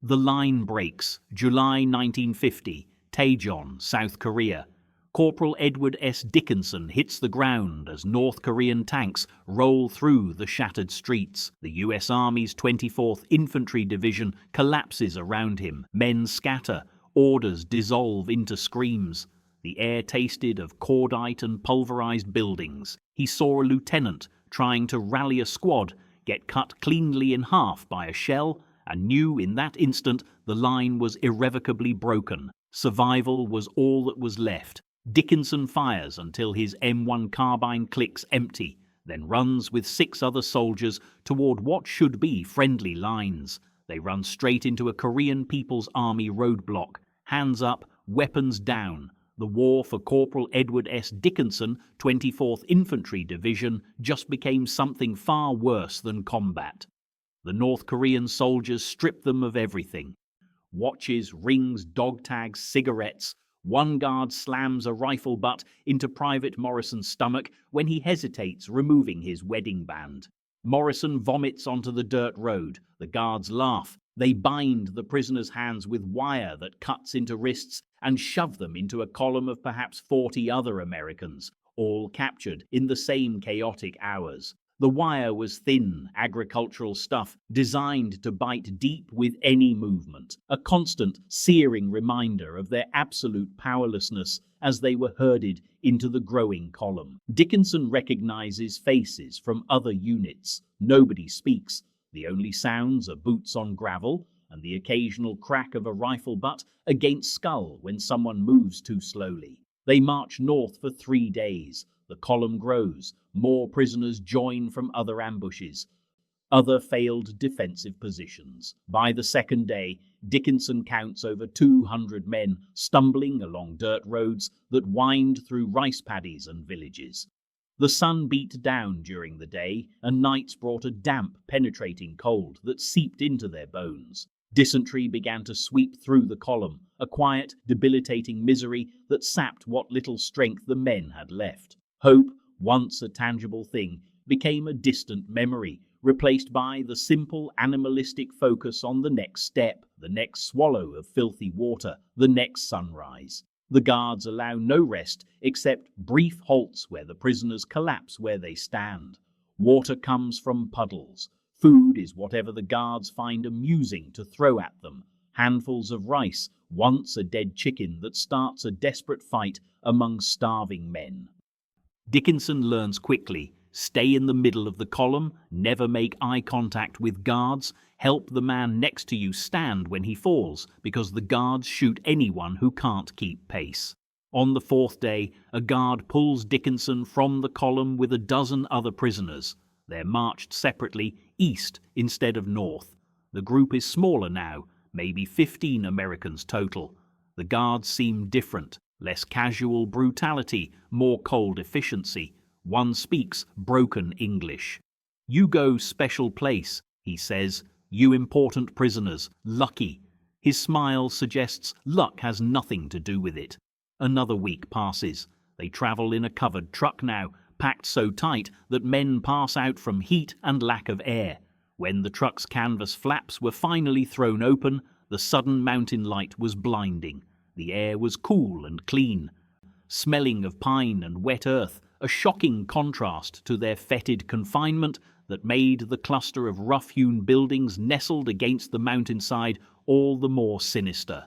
The line breaks, July 1950, Daejeon, South Korea. Corporal Edward S. Dickenson hits the ground as North Korean tanks roll through the shattered streets. The U.S. Army's 24th Infantry Division collapses around him. Men scatter. Orders dissolve into screams. The air tasted of cordite and pulverized buildings. He saw a lieutenant trying to rally a squad get cut cleanly in half by a shell and knew in that instant the line was irrevocably broken. Survival was all that was left. Dickenson fires until his M1 carbine clicks empty, then runs with 6 other soldiers toward what should be friendly lines. They run straight into a Korean People's Army roadblock. Hands up, weapons down. The war for Corporal Edward S. Dickenson, 24th Infantry Division, just became something far worse than combat. The North Korean soldiers stripped them of everything. Watches, rings, dog tags, cigarettes. One guard slams a rifle butt into Private Morrison's stomach when he hesitates, removing his wedding band. Morrison vomits onto the dirt road. The guards laugh. They bind the prisoner's hands with wire that cuts into wrists and shove them into a column of perhaps 40 other Americans, all captured in the same chaotic hours. The wire was thin, agricultural stuff designed to bite deep with any movement, a constant, searing reminder of their absolute powerlessness as they were herded into the growing column. Dickenson recognizes faces from other units. Nobody speaks. The only sounds are boots on gravel and the occasional crack of a rifle butt against skull when someone moves too slowly. They march north for 3 days. The column grows. More prisoners join from other ambushes, other failed defensive positions. By the second day, Dickenson counts over 200 men stumbling along dirt roads that wind through rice paddies and villages. The sun beat down during the day, and nights brought a damp, penetrating cold that seeped into their bones. Dysentery began to sweep through the column, a quiet, debilitating misery that sapped what little strength the men had left. Hope, once a tangible thing, became a distant memory, replaced by the simple animalistic focus on the next step, the next swallow of filthy water, the next sunrise. The guards allow no rest except brief halts where the prisoners collapse where they stand. Water comes from puddles. Food is whatever the guards find amusing to throw at them. Handfuls of rice, once a dead chicken that starts a desperate fight among starving men. Dickenson learns quickly. Stay in the middle of the column, never make eye contact with guards, help the man next to you stand when he falls, because the guards shoot anyone who can't keep pace. On the 4th day, a guard pulls Dickenson from the column with a dozen other prisoners. They're marched separately east instead of north. The group is smaller now, maybe 15 Americans total. The guards seem different. Less casual brutality, more cold efficiency. One speaks broken English. "You go special place," he says. "You important prisoners, lucky." His smile suggests luck has nothing to do with it. Another week passes. They travel in a covered truck now, packed so tight that men pass out from heat and lack of air. When the truck's canvas flaps were finally thrown open, the sudden mountain light was blinding. The air was cool and clean, smelling of pine and wet earth, a shocking contrast to their fetid confinement that made the cluster of rough-hewn buildings nestled against the mountainside all the more sinister.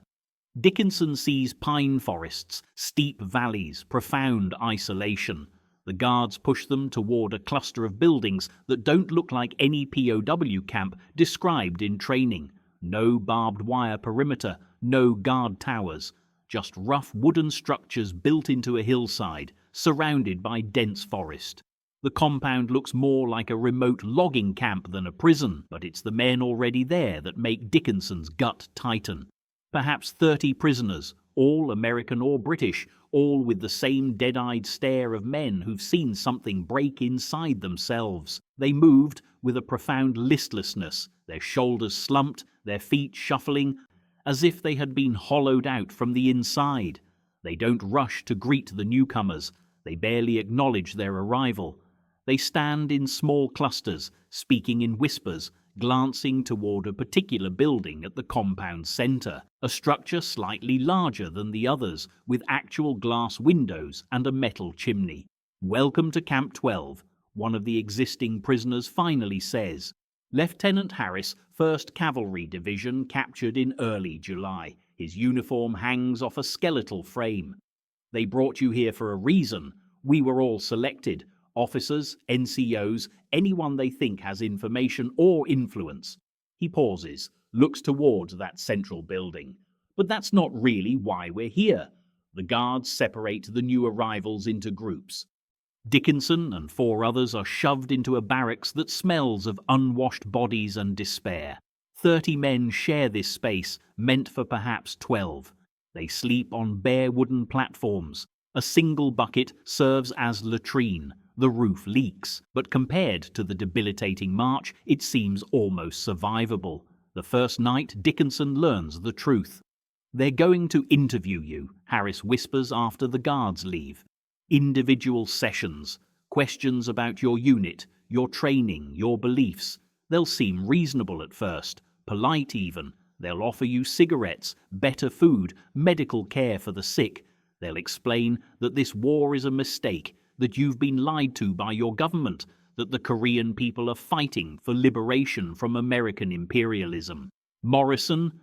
Dickenson sees pine forests, steep valleys, profound isolation. The guards push them toward a cluster of buildings that don't look like any POW camp described in training. No barbed wire perimeter, no guard towers, just rough wooden structures built into a hillside, surrounded by dense forest. The compound looks more like a remote logging camp than a prison, but it's the men already there that make Dickenson's gut tighten. Perhaps 30 prisoners, all American or British, all with the same dead-eyed stare of men who've seen something break inside themselves. They moved with a profound listlessness, their shoulders slumped, their feet shuffling, as if they had been hollowed out from the inside. They don't rush to greet the newcomers. They barely acknowledge their arrival. They stand in small clusters, speaking in whispers, glancing toward a particular building at the compound center, a structure slightly larger than the others, with actual glass windows and a metal chimney. "Welcome to Camp 12, one of the existing prisoners finally says. Lieutenant Harris, 1st Cavalry Division, captured in early July. His uniform hangs off a skeletal frame. They brought you here for a reason. We were all selected. Officers, NCOs, anyone they think has information or influence." He pauses, looks towards that central building. "But that's not really why we're here." The guards separate the new arrivals into groups. Dickenson and 4 others are shoved into a barracks that smells of unwashed bodies and despair. 30 men share this space, meant for perhaps 12. They sleep on bare wooden platforms. A single bucket serves as latrine. The roof leaks, but compared to the debilitating march, it seems almost survivable. The first night, Dickenson learns the truth. "They're going to interview you," Harris whispers after the guards leave. "Individual sessions, questions about your unit, your training, your beliefs. They'll seem reasonable at first, polite even. They'll offer you cigarettes, better food, medical care for the sick. They'll explain that this war is a mistake, that you've been lied to by your government, that the Korean people are fighting for liberation from American imperialism." Morrison,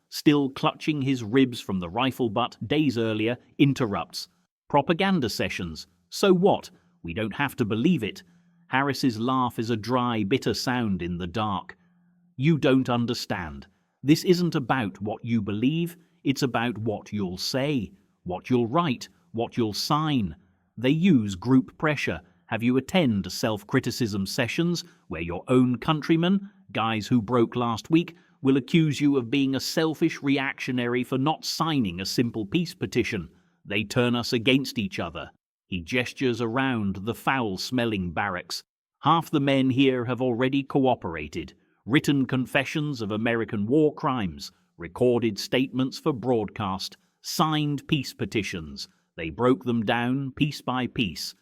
still clutching his ribs from the rifle butt days earlier, interrupts. "Propaganda sessions. So what? We don't have to believe it." Harris's laugh is a dry, bitter sound in the dark. "You don't understand. This isn't about what you believe, it's about what you'll say, what you'll write, what you'll sign. They use group pressure, have you attend self-criticism sessions where your own countrymen, guys who broke last week, will accuse you of being a selfish reactionary for not signing a simple peace petition. They turn us against each other." He gestures around the foul-smelling barracks. "Half the men here have already cooperated. Written confessions of American war crimes, recorded statements for broadcast, signed peace petitions. They broke them down piece by piece,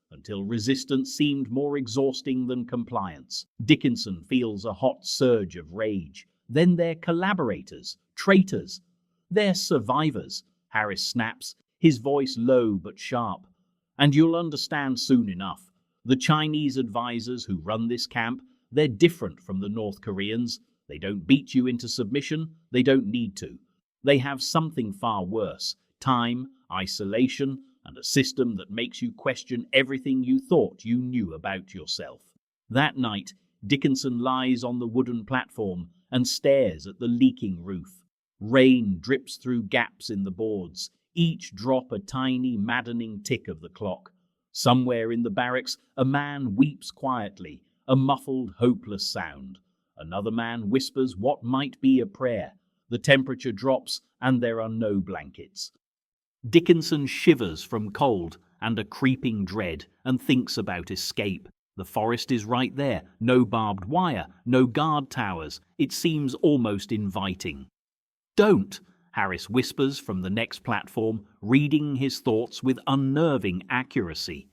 until resistance seemed more exhausting than compliance." Dickenson feels a hot surge of rage. "Then they're collaborators, traitors. They're survivors," Harris snaps, his voice low but sharp. "And you'll understand soon enough. The Chinese advisors who run this camp, they're different from the North Koreans. They don't beat you into submission. They don't need to. They have something far worse: time, isolation, and a system that makes you question everything you thought you knew about yourself." That night, Dickenson lies on the wooden platform and stares at the leaking roof. Rain drips through gaps in the boards, each drop a tiny, maddening tick of the clock. Somewhere in the barracks, a man weeps quietly, a muffled, hopeless sound. Another man whispers what might be a prayer. The temperature drops, and there are no blankets. Dickenson shivers from cold and a creeping dread and thinks about escape. The forest is right there, no barbed wire, no guard towers. It seems almost inviting. "Don't," Harris whispers from the next platform, reading his thoughts with unnerving accuracy.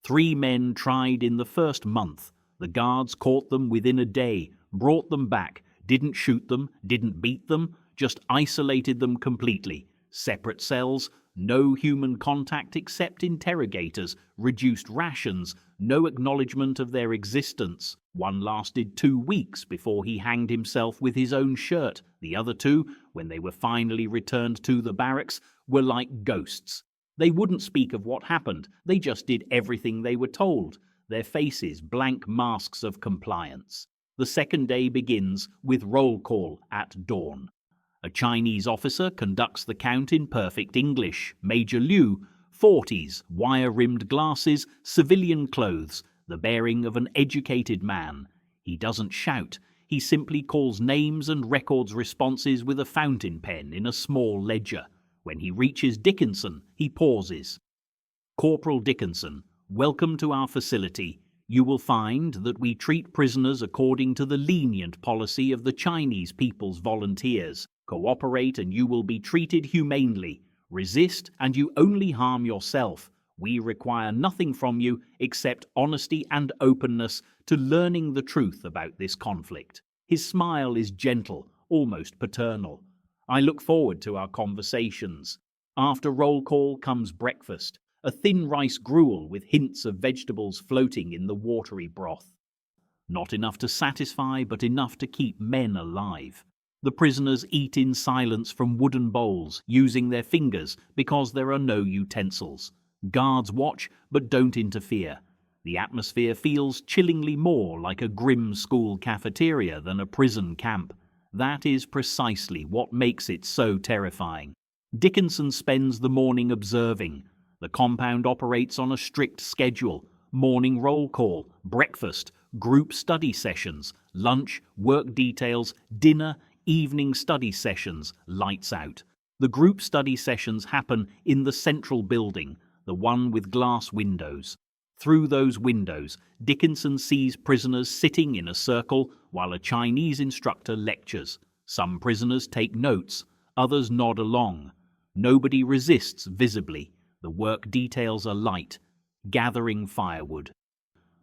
3 men tried in the first month. The guards caught them within a day, brought them back, didn't shoot them, didn't beat them, just isolated them completely. Separate cells, no human contact except interrogators, reduced rations, no acknowledgement of their existence. One lasted 2 weeks before he hanged himself with his own shirt. The other 2, when they were finally returned to the barracks, were like ghosts. They wouldn't speak of what happened, they just did everything they were told, their faces blank masks of compliance. The second day begins with roll call at dawn. A Chinese officer conducts the count in perfect English. Major Liu, 40s, wire-rimmed glasses, civilian clothes, the bearing of an educated man. He doesn't shout. He simply calls names and records responses with a fountain pen in a small ledger. When he reaches Dickenson, he pauses. "Corporal Dickenson, welcome to our facility. You will find that we treat prisoners according to the lenient policy of the Chinese People's Volunteers. Cooperate and you will be treated humanely. Resist and you only harm yourself. We require nothing from you except honesty and openness to learning the truth about this conflict." His smile is gentle, almost paternal. I look forward to our conversations. After roll call comes breakfast, a thin rice gruel with hints of vegetables floating in the watery broth. Not enough to satisfy, but enough to keep men alive. The prisoners eat in silence from wooden bowls, using their fingers because there are no utensils. Guards watch, but don't interfere. The atmosphere feels chillingly more like a grim school cafeteria than a prison camp. That is precisely what makes it so terrifying. Dickenson spends the morning observing. The compound operates on a strict schedule: morning roll call, breakfast, group study sessions, lunch, work details, dinner, evening study sessions, lights out. The group study sessions happen in the central building, the one with glass windows. Through those windows, Dickenson sees prisoners sitting in a circle while a Chinese instructor lectures. Some prisoners take notes, others nod along. Nobody resists visibly. The work details are light: gathering firewood,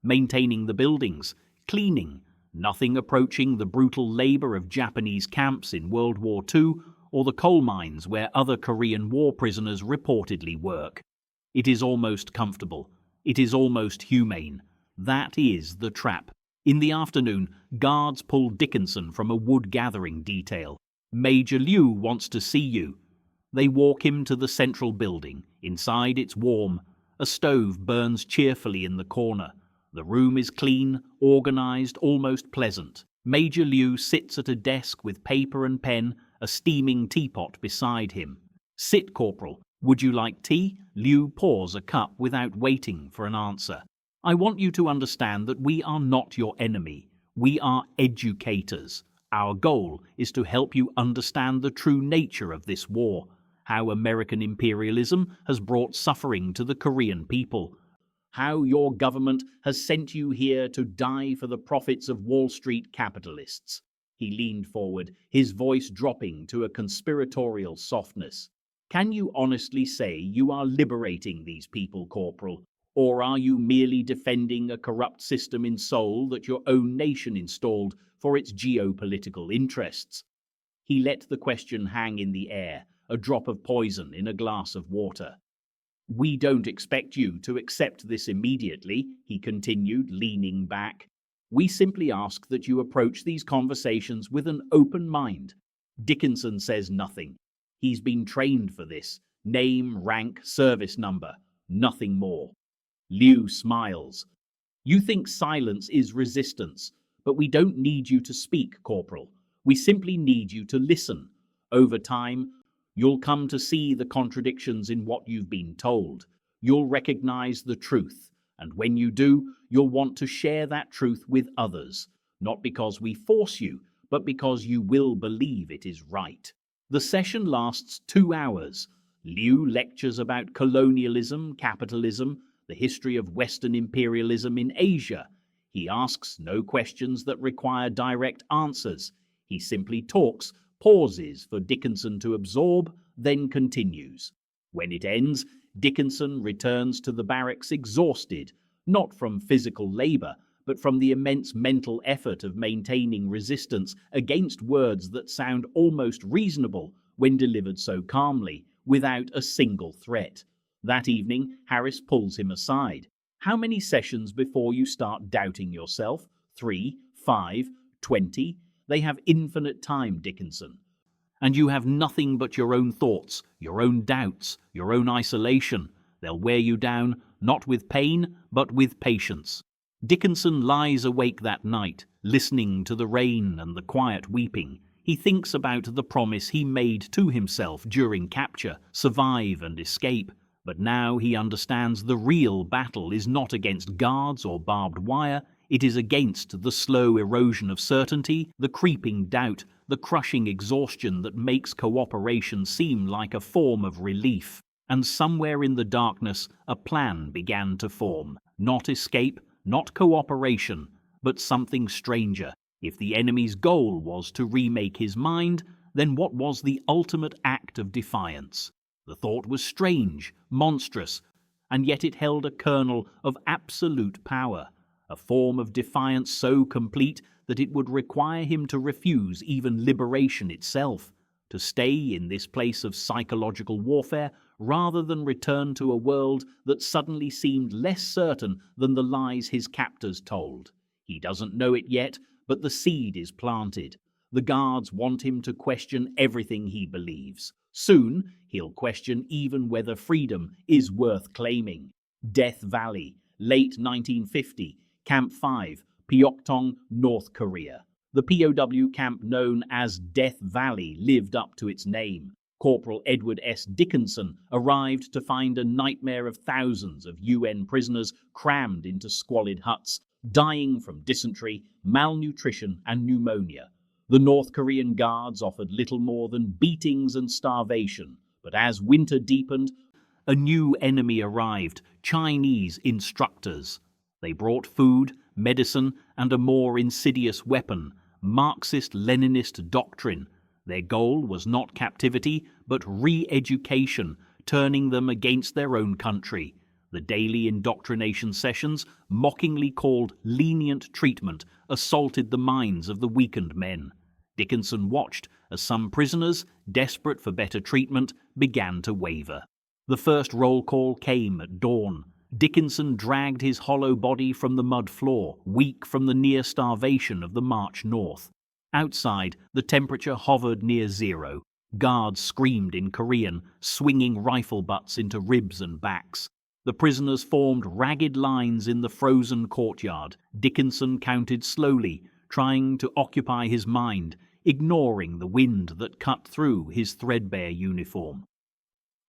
maintaining the buildings, cleaning, nothing approaching the brutal labor of Japanese camps in World War II or the coal mines where other Korean War prisoners reportedly work. It is almost comfortable. It is almost humane. That is the trap. In the afternoon, guards pull Dickenson from a wood gathering detail. Major Liu wants to see you. They walk him to the central building. Inside it's warm. A stove burns cheerfully in the corner. The room is clean, organized, almost pleasant. Major Liu sits at a desk with paper and pen, a steaming teapot beside him. "Sit, Corporal. Would you like tea?" Liu pours a cup without waiting for an answer. "I want you to understand that we are not your enemy. We are educators. Our goal is to help you understand the true nature of this war, how American imperialism has brought suffering to the Korean people, how your government has sent you here to die for the profits of Wall Street capitalists." He leaned forward, his voice dropping to a conspiratorial softness. "Can you honestly say you are liberating these people, Corporal? Or are you merely defending a corrupt system in Seoul that your own nation installed for its geopolitical interests?" He let the question hang in the air, a drop of poison in a glass of water. "We don't expect you to accept this immediately," he continued, leaning back. "We simply ask that you approach these conversations with an open mind." Dickenson says nothing. He's been trained for this. Name, rank, service number. Nothing more. Liu smiles. "You think silence is resistance, but we don't need you to speak, Corporal. We simply need you to listen. Over time, you'll come to see the contradictions in what you've been told. You'll recognize the truth, and when you do, you'll want to share that truth with others, not because we force you, but because you will believe it is right." The session lasts 2 hours. Liu lectures about colonialism, capitalism, the history of Western imperialism in Asia. He asks no questions that require direct answers. He simply talks, pauses for Dickenson to absorb, then continues. When it ends, Dickenson returns to the barracks exhausted, not from physical labor, but from the immense mental effort of maintaining resistance against words that sound almost reasonable when delivered so calmly, without a single threat. That evening, Harris pulls him aside. "How many sessions before you start doubting yourself? 3, 5, 20? They have infinite time, Dickenson. And you have nothing but your own thoughts, your own doubts, your own isolation. They'll wear you down, not with pain, but with patience." Dickenson lies awake that night, listening to the rain and the quiet weeping. He thinks about the promise he made to himself during capture: survive and escape. But now he understands the real battle is not against guards or barbed wire. It is against the slow erosion of certainty, the creeping doubt, the crushing exhaustion that makes cooperation seem like a form of relief. And somewhere in the darkness, a plan began to form. Not escape, not cooperation, but something stranger. If the enemy's goal was to remake his mind, then what was the ultimate act of defiance? The thought was strange, monstrous, and yet it held a kernel of absolute power, a form of defiance so complete that it would require him to refuse even liberation itself, to stay in this place of psychological warfare rather than return to a world that suddenly seemed less certain than the lies his captors told. He doesn't know it yet, but the seed is planted. The guards want him to question everything he believes. Soon, he'll question even whether freedom is worth claiming. Death Valley, late 1950, Camp 5, Pyeongtaung, North Korea. The POW camp known as Death Valley lived up to its name. Corporal Edward S. Dickenson arrived to find a nightmare of thousands of UN prisoners crammed into squalid huts, dying from dysentery, malnutrition, and pneumonia. The North Korean guards offered little more than beatings and starvation, but as winter deepened, a new enemy arrived: Chinese instructors. They brought food, medicine, and a more insidious weapon: Marxist-Leninist doctrine. Their goal was not captivity, but re-education, turning them against their own country. The daily indoctrination sessions, mockingly called lenient treatment, assaulted the minds of the weakened men. Dickenson watched as some prisoners, desperate for better treatment, began to waver. The first roll call came at dawn. Dickenson dragged his hollow body from the mud floor, weak from the near starvation of the march north. Outside, the temperature hovered near zero. Guards screamed in Korean, swinging rifle butts into ribs and backs. The prisoners formed ragged lines in the frozen courtyard. Dickenson counted slowly, trying to occupy his mind, ignoring the wind that cut through his threadbare uniform.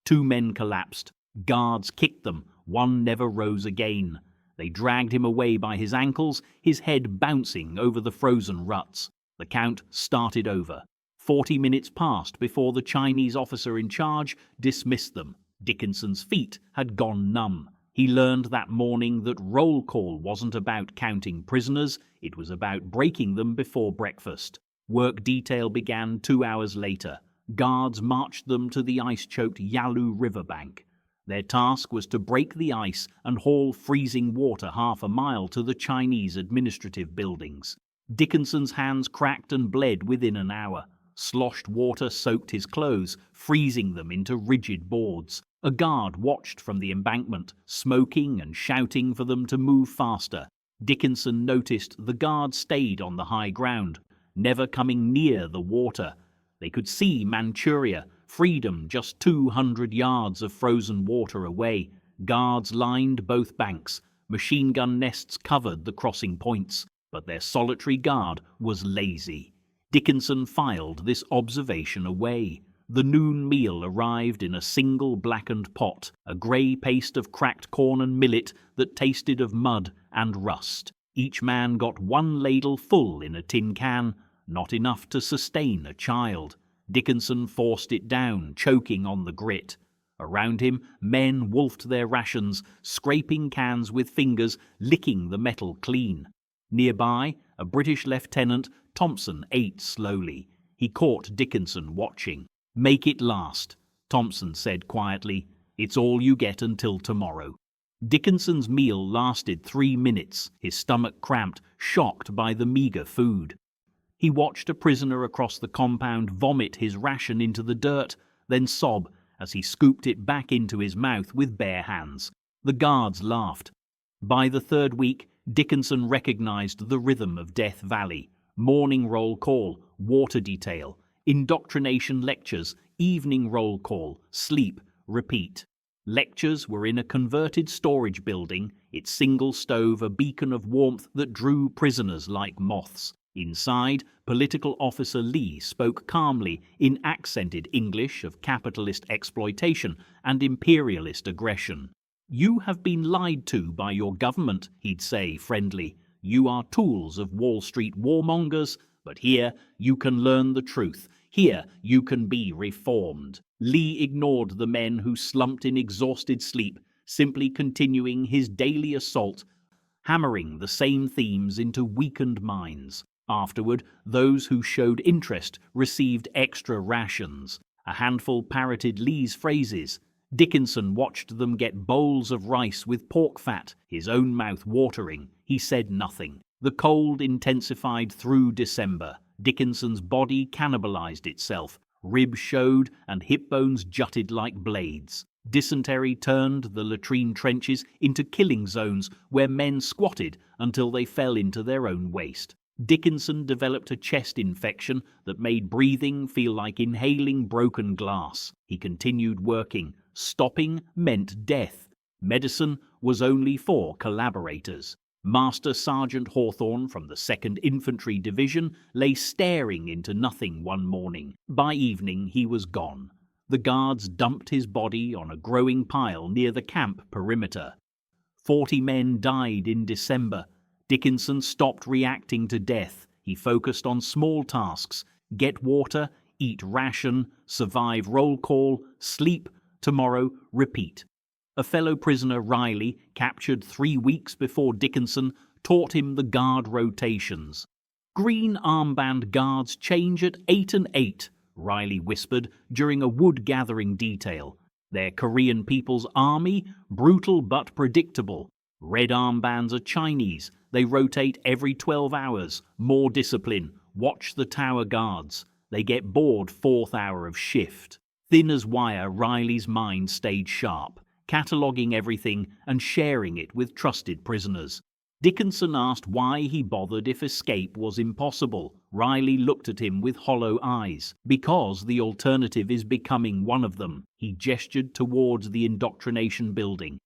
2 men collapsed. Guards kicked them. One never rose again. They dragged him away by his ankles, his head bouncing over the frozen ruts. The count started over. 40 minutes passed before the Chinese officer in charge dismissed them. Dickinson's feet had gone numb. He learned that morning that roll call wasn't about counting prisoners, it was about breaking them before breakfast. Work detail began 2 hours later. Guards marched them to the ice-choked Yalu riverbank. Their task was to break the ice and haul freezing water half a mile to the Chinese administrative buildings. Dickinson's hands cracked and bled within an hour. Sloshed water soaked his clothes, freezing them into rigid boards. A guard watched from the embankment, smoking and shouting for them to move faster. Dickenson noticed the guards stayed on the high ground, never coming near the water. They could see Manchuria, freedom just 200 yards of frozen water away. Guards lined both banks. Machine gun nests covered the crossing points, but their solitary guard was lazy. Dickenson filed this observation away. The noon meal arrived in a single blackened pot, a grey paste of cracked corn and millet that tasted of mud and rust. Each man got 1 ladle full in a tin can, not enough to sustain a child. Dickenson forced it down, choking on the grit. Around him, men wolfed their rations, scraping cans with fingers, licking the metal clean. Nearby, a British Lieutenant, Thompson, ate slowly. He caught Dickenson watching. "Make it last," Thompson said quietly. "It's all you get until tomorrow." Dickinson's meal lasted 3 minutes, his stomach cramped, shocked by the meagre food. He watched a prisoner across the compound vomit his ration into the dirt, then sob as he scooped it back into his mouth with bare hands. The guards laughed. By the 3rd week, Dickenson recognized the rhythm of Death Valley: morning roll call, water detail, indoctrination lectures, evening roll call, sleep, repeat. Lectures were in a converted storage building, its single stove a beacon of warmth that drew prisoners like moths. Inside, Political Officer Lee spoke calmly in accented English of capitalist exploitation and imperialist aggression. "You have been lied to by your government," he'd say friendly. "You are tools of Wall Street warmongers, but here you can learn the truth. Here you can be reformed." Lee ignored the men who slumped in exhausted sleep, simply continuing his daily assault, hammering the same themes into weakened minds. Afterward, those who showed interest received extra rations. A handful parroted Lee's phrases. Dickenson watched them get bowls of rice with pork fat, his own mouth watering. He said nothing. The cold intensified through December. Dickinson's body cannibalized itself. Ribs showed and hip bones jutted like blades. Dysentery turned the latrine trenches into killing zones where men squatted until they fell into their own waste. Dickenson developed a chest infection that made breathing feel like inhaling broken glass. He continued working. Stopping meant death. Medicine was only for collaborators. Master Sergeant Hawthorne from the 2nd Infantry Division lay staring into nothing one morning. By evening he was gone. The guards dumped his body on a growing pile near the camp perimeter. 40 men died in December. Dickenson stopped reacting to death. He focused on small tasks: get water, eat ration, survive roll call, sleep, tomorrow, repeat. A fellow prisoner, Riley, captured 3 weeks before Dickenson, taught him the guard rotations. "Green armband guards change at 8 and 8, Riley whispered during a wood-gathering detail. "They're Korean People's Army, brutal but predictable. Red armbands are Chinese. They rotate every 12 hours. More discipline. Watch the tower guards. They get bored 4th hour of shift." Thin as wire, Riley's mind stayed sharp, cataloguing everything and sharing it with trusted prisoners. Dickenson asked why he bothered if escape was impossible. Riley looked at him with hollow eyes. "Because the alternative is becoming one of them." He gestured towards the indoctrination building,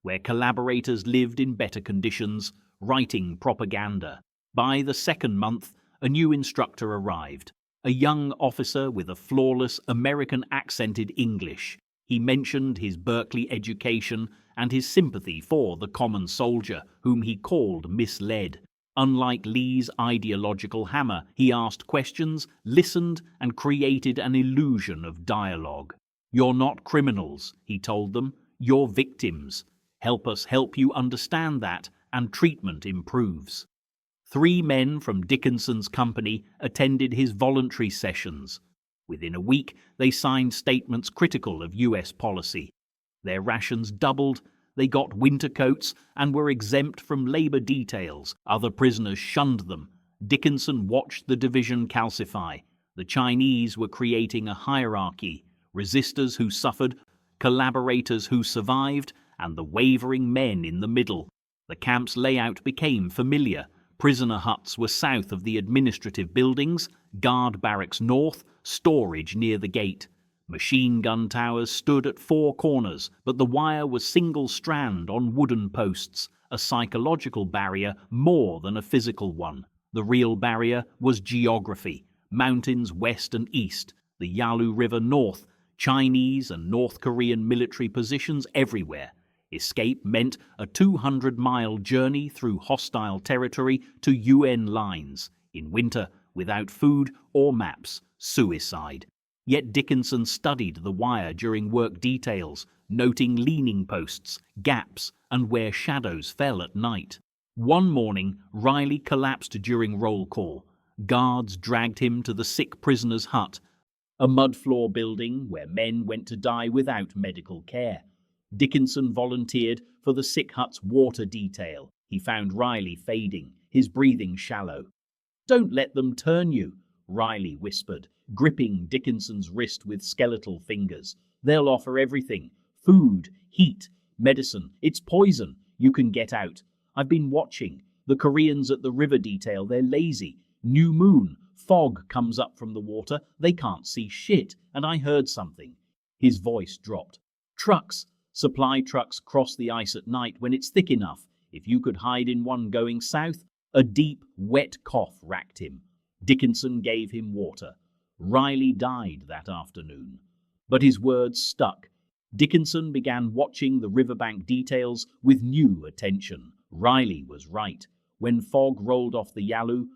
where collaborators lived in better conditions, writing propaganda. By the 2nd month, a new instructor arrived, a young officer with a flawless American-accented English. He mentioned his Berkeley education and his sympathy for the common soldier, whom he called misled. Unlike Lee's ideological hammer, he asked questions, listened, and created an illusion of dialogue. "You're not criminals," he told them. "You're victims. Help us help you understand that, and treatment improves." 3 men from Dickinson's company attended his voluntary sessions. Within a week, they signed statements critical of U.S. policy. Their rations doubled, they got winter coats, and were exempt from labor details. Other prisoners shunned them. Dickenson watched the division calcify. The Chinese were creating a hierarchy: resistors who suffered, collaborators who survived, and the wavering men in the middle. The camp's layout became familiar. Prisoner huts were south of the administrative buildings, guard barracks north, storage near the gate. Machine gun towers stood at 4 corners, but the wire was single strand on wooden posts, a psychological barrier more than a physical one. The real barrier was geography: mountains west and east, the Yalu River north, Chinese and North Korean military positions everywhere. Escape meant a 200-mile journey through hostile territory to UN lines. In winter, without food or maps, suicide. Yet Dickenson studied the wire during work details, noting leaning posts, gaps, and where shadows fell at night. One morning, Riley collapsed during roll call. Guards dragged him to the sick prisoner's hut, a mud floor building where men went to die without medical care. Dickenson volunteered for the sick hut's water detail. He found Riley fading, his breathing shallow. "Don't let them turn you," Riley whispered, gripping Dickinson's wrist with skeletal fingers. "They'll offer everything: food, heat, medicine. It's poison. You can get out. I've been watching. The Koreans at the river detail, they're lazy. New moon. Fog comes up from the water. They can't see shit. And I heard something." His voice dropped. "Trucks. Supply trucks cross the ice at night when it's thick enough. If you could hide in one going south." A deep, wet cough racked him. Dickenson gave him water. Riley died that afternoon. But his words stuck. Dickenson began watching the riverbank details with new attention. Riley was right. When fog rolled off the Yalu,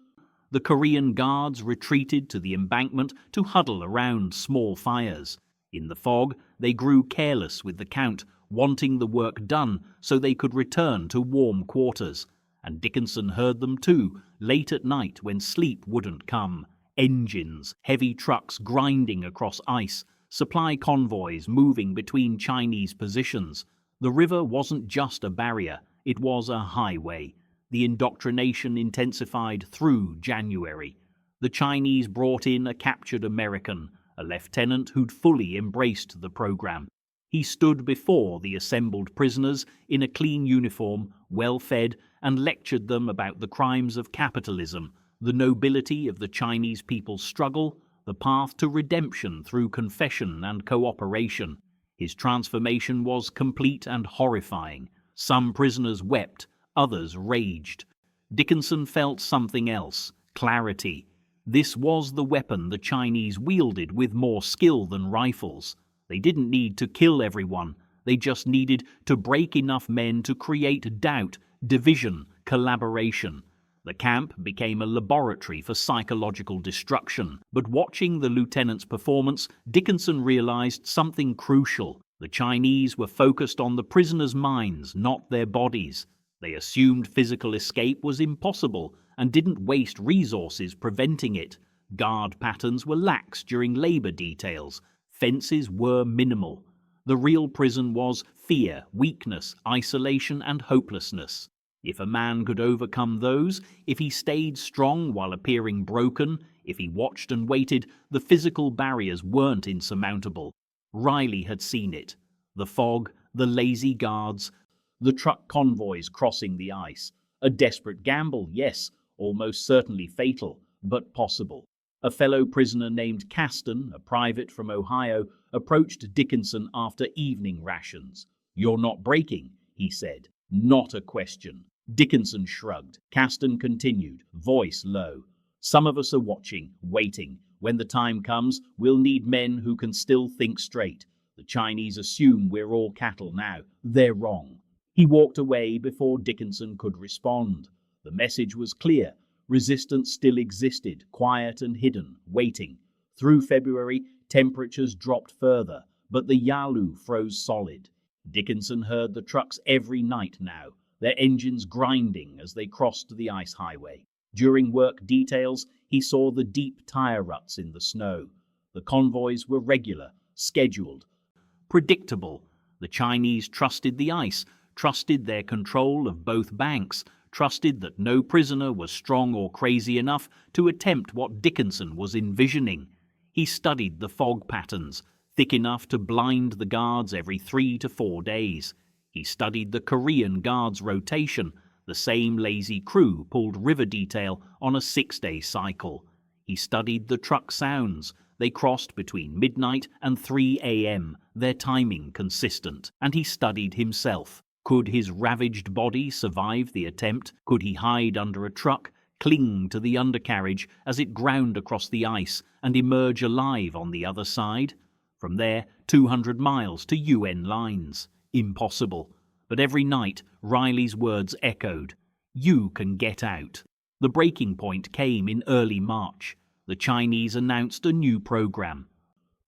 the Korean guards retreated to the embankment to huddle around small fires. In the fog, they grew careless with the count, wanting the work done so they could return to warm quarters. And Dickenson heard them too, late at night when sleep wouldn't come. Engines, heavy trucks grinding across ice, supply convoys moving between Chinese positions. The river wasn't just a barrier, it was a highway. The indoctrination intensified through January. The Chinese brought in a captured American, a lieutenant who'd fully embraced the program. He stood before the assembled prisoners in a clean uniform, well-fed, and lectured them about the crimes of capitalism, the nobility of the Chinese people's struggle, the path to redemption through confession and cooperation. His transformation was complete and horrifying. Some prisoners wept, others raged. Dickenson felt something else: clarity. This was the weapon the Chinese wielded with more skill than rifles. They didn't need to kill everyone. They just needed to break enough men to create doubt, division, collaboration. The camp became a laboratory for psychological destruction. But watching the lieutenant's performance, Dickenson realized something crucial. The Chinese were focused on the prisoners' minds, not their bodies. They assumed physical escape was impossible and didn't waste resources preventing it. Guard patterns were lax during labor details. Fences were minimal. The real prison was fear, weakness, isolation, and hopelessness. If a man could overcome those, if he stayed strong while appearing broken, if he watched and waited, the physical barriers weren't insurmountable. Riley had seen it. The fog, the lazy guards, the truck convoys crossing the ice. A desperate gamble, yes, almost certainly fatal, but possible. A fellow prisoner named Caston, a private from Ohio, approached Dickenson after evening rations. "You're not breaking," he said. "Not a question." Dickenson shrugged. Caston continued, voice low. "Some of us are watching, waiting. When the time comes, we'll need men who can still think straight. The Chinese assume we're all cattle now. They're wrong." He walked away before Dickenson could respond. The message was clear. Resistance still existed, quiet and hidden, waiting. Through February, temperatures dropped further, but the Yalu froze solid. Dickenson heard the trucks every night now, their engines grinding as they crossed the ice highway. During work details, he saw the deep tire ruts in the snow. The convoys were regular, scheduled, predictable. The Chinese trusted the ice, trusted their control of both banks, trusted that no prisoner was strong or crazy enough to attempt what Dickenson was envisioning. He studied the fog patterns, thick enough to blind the guards every 3 to 4 days. He studied the Korean guards' rotation. The same lazy crew pulled river detail on a 6-day cycle. He studied the truck sounds. They crossed between midnight and 3 a.m., their timing consistent. And he studied himself. Could his ravaged body survive the attempt? Could he hide under a truck, cling to the undercarriage as it ground across the ice, and emerge alive on the other side? From there, 200 miles to UN lines. Impossible. But every night, Riley's words echoed. "You can get out." The breaking point came in early March. The Chinese announced a new program.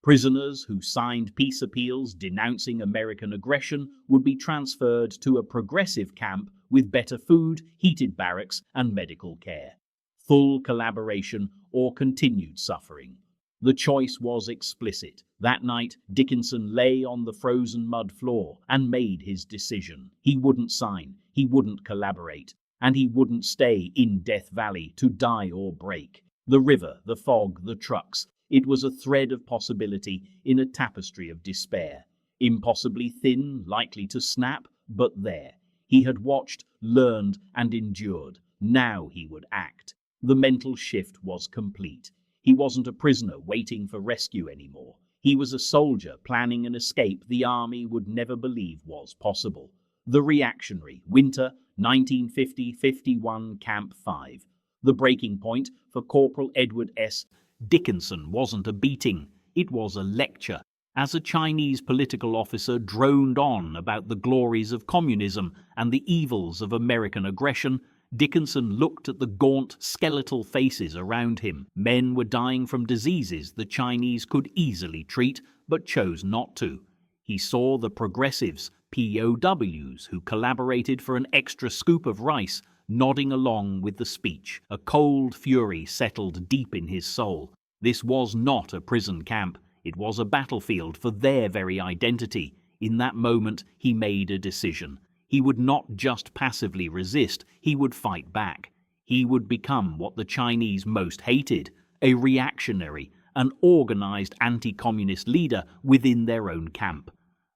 Prisoners who signed peace appeals denouncing American aggression would be transferred to a progressive camp with better food, heated barracks, and medical care. Full collaboration or continued suffering. The choice was explicit. That night, Dickenson lay on the frozen mud floor and made his decision. He wouldn't sign, he wouldn't collaborate, and he wouldn't stay in Death Valley to die or break. The river, the fog, the trucks. It was a thread of possibility in a tapestry of despair. Impossibly thin, likely to snap, but there. He had watched, learned, and endured. Now he would act. The mental shift was complete. He wasn't a prisoner waiting for rescue anymore. He was a soldier planning an escape the army would never believe was possible. The reactionary, winter 1950-51, Camp 5. The breaking point for Corporal Edward S. Dickenson wasn't a beating, it was a lecture. As a Chinese political officer droned on about the glories of communism and the evils of American aggression, Dickenson looked at the gaunt, skeletal faces around him. Men were dying from diseases the Chinese could easily treat, but chose not to. He saw the progressives, POWs, who collaborated for an extra scoop of rice, nodding along with the speech. A cold fury settled deep in his soul. This was not a prison camp. It was a battlefield for their very identity. In that moment, he made a decision. He would not just passively resist, he would fight back. He would become what the Chinese most hated, a reactionary, an organized anti-communist leader within their own camp.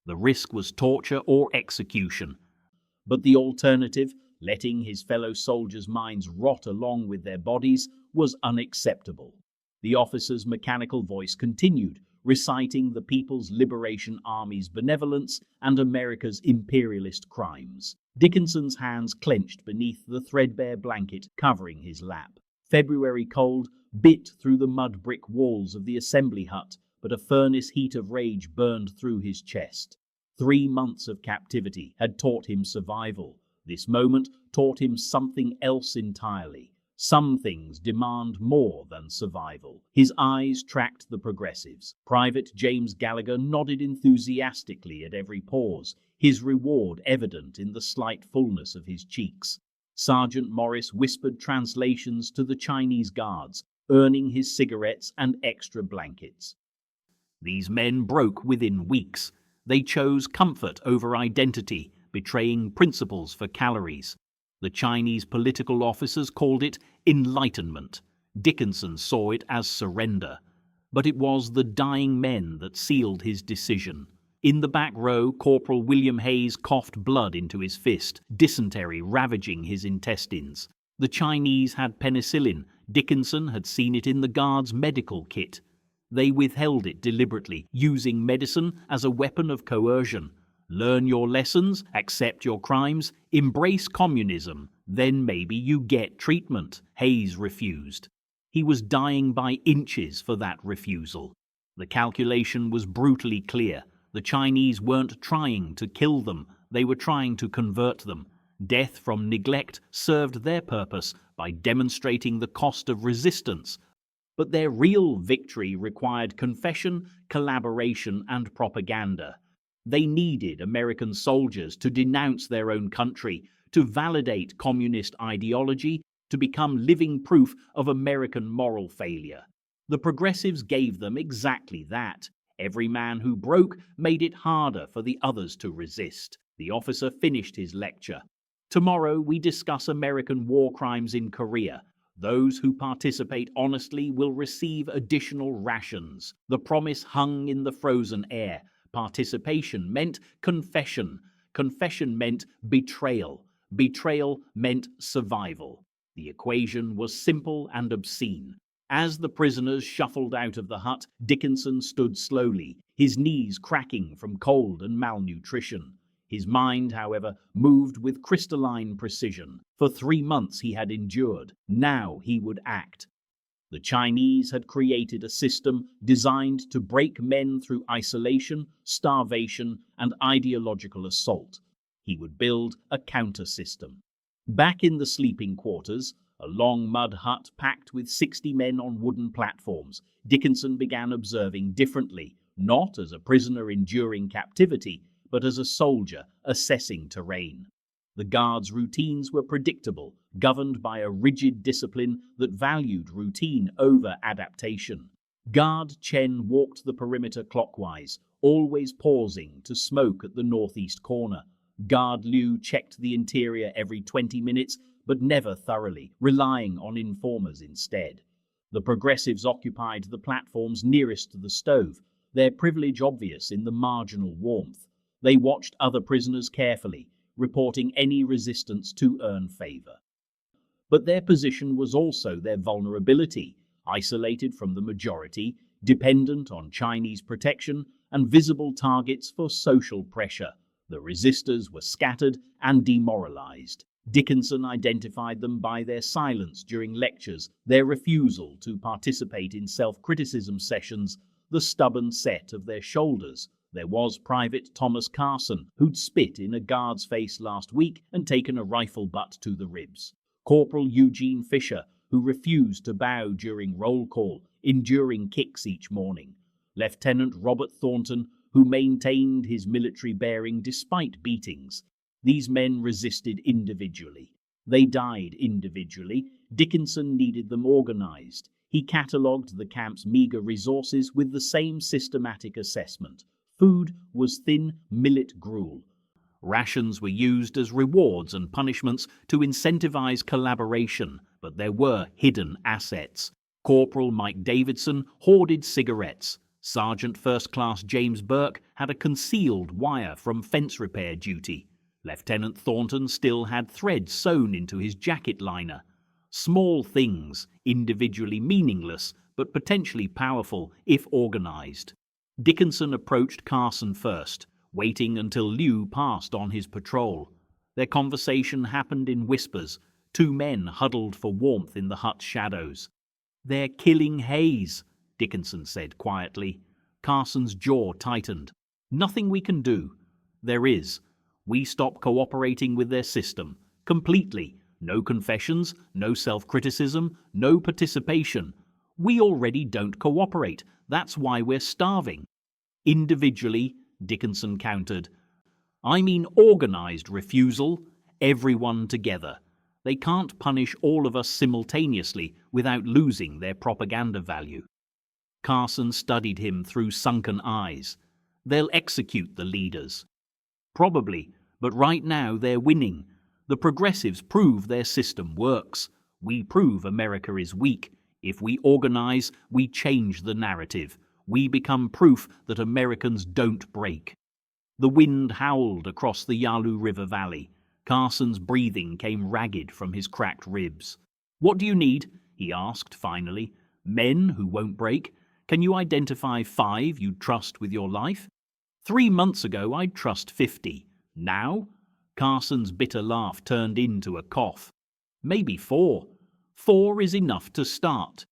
The risk was torture or execution. But the alternative, letting his fellow soldiers' minds rot along with their bodies, was unacceptable. The officer's mechanical voice continued, reciting the People's Liberation Army's benevolence and America's imperialist crimes. Dickinson's hands clenched beneath the threadbare blanket covering his lap. February cold bit through the mud brick walls of the assembly hut, but a furnace heat of rage burned through his chest. 3 months of captivity had taught him survival. This moment taught him something else entirely. Some things demand more than survival. His eyes tracked the progressives. Private James Gallagher nodded enthusiastically at every pause, his reward evident in the slight fullness of his cheeks. Sergeant Morris whispered translations to the Chinese guards, earning his cigarettes and extra blankets. These men broke within weeks. They chose comfort over identity, betraying principles for calories. The Chinese political officers called it enlightenment. Dickenson saw it as surrender. But it was the dying men that sealed his decision. In the back row, Corporal William Hayes coughed blood into his fist, dysentery ravaging his intestines. The Chinese had penicillin. Dickenson had seen it in the guards' medical kit. They withheld it deliberately, using medicine as a weapon of coercion. Learn your lessons, accept your crimes, embrace communism, then maybe you get treatment. Hayes refused. He was dying by inches for that refusal. The calculation was brutally clear. The Chinese weren't trying to kill them, they were trying to convert them. Death from neglect served their purpose by demonstrating the cost of resistance. But their real victory required confession, collaboration, and propaganda. They needed American soldiers to denounce their own country, to validate communist ideology, to become living proof of American moral failure. The progressives gave them exactly that. Every man who broke made it harder for the others to resist. The officer finished his lecture. Tomorrow we discuss American war crimes in Korea. Those who participate honestly will receive additional rations. The promise hung in the frozen air. Participation meant confession. Confession meant betrayal. Betrayal meant survival. The equation was simple and obscene. As the prisoners shuffled out of the hut, Dickenson stood slowly, his knees cracking from cold and malnutrition. His mind, however, moved with crystalline precision. For 3 months he had endured. Now he would act. The Chinese had created a system designed to break men through isolation, starvation, and ideological assault. He would build a counter-system. Back in the sleeping quarters, a long mud hut packed with 60 men on wooden platforms, Dickenson began observing differently, not as a prisoner enduring captivity, but as a soldier assessing terrain. The guards' routines were predictable, governed by a rigid discipline that valued routine over adaptation. Guard Chen walked the perimeter clockwise, always pausing to smoke at the northeast corner. Guard Liu checked the interior every 20 minutes, but never thoroughly, relying on informers instead. The progressives occupied the platforms nearest to the stove, their privilege obvious in the marginal warmth. They watched other prisoners carefully, reporting any resistance to earn favor. But their position was also their vulnerability, isolated from the majority, dependent on Chinese protection, and visible targets for social pressure. The resistors were scattered and demoralized. Dickenson identified them by their silence during lectures, their refusal to participate in self-criticism sessions, the stubborn set of their shoulders. There was Private Thomas Carson, who'd spit in a guard's face last week and taken a rifle butt to the ribs. Corporal Eugene Fisher, who refused to bow during roll call, enduring kicks each morning. Lieutenant Robert Thornton, who maintained his military bearing despite beatings. These men resisted individually. They died individually. Dickenson needed them organized. He catalogued the camp's meager resources with the same systematic assessment. Food was thin millet gruel. Rations were used as rewards and punishments to incentivize collaboration, but there were hidden assets. Corporal Mike Davidson hoarded cigarettes. Sergeant First Class James Burke had a concealed wire from fence repair duty. Lieutenant Thornton still had thread sewn into his jacket liner. Small things, individually meaningless, but potentially powerful if organized. Dickenson approached Carson first, waiting until Liu passed on his patrol. Their conversation happened in whispers, two men huddled for warmth in the hut's shadows. "They're killing Hayes," Dickenson said quietly. Carson's jaw tightened. "Nothing we can do." "There is. We stop cooperating with their system. Completely. No confessions, no self-criticism, no participation. We already don't cooperate. That's why we're starving." "Individually," Dickenson countered. "I mean organized refusal, everyone together. They can't punish all of us simultaneously without losing their propaganda value." Carson studied him through sunken eyes. "They'll execute the leaders." "Probably, but right now they're winning. The progressives prove their system works. We prove America is weak. If we organize, we change the narrative. We become proof that Americans don't break." The wind howled across the Yalu River Valley. Carson's breathing came ragged from his cracked ribs. "What do you need?" he asked finally. "Men who won't break? Can you identify 5 you'd trust with your life?" 3 months ago I'd trust 50. Now? Carson's bitter laugh turned into a cough. "Maybe 4. 4 is enough to start."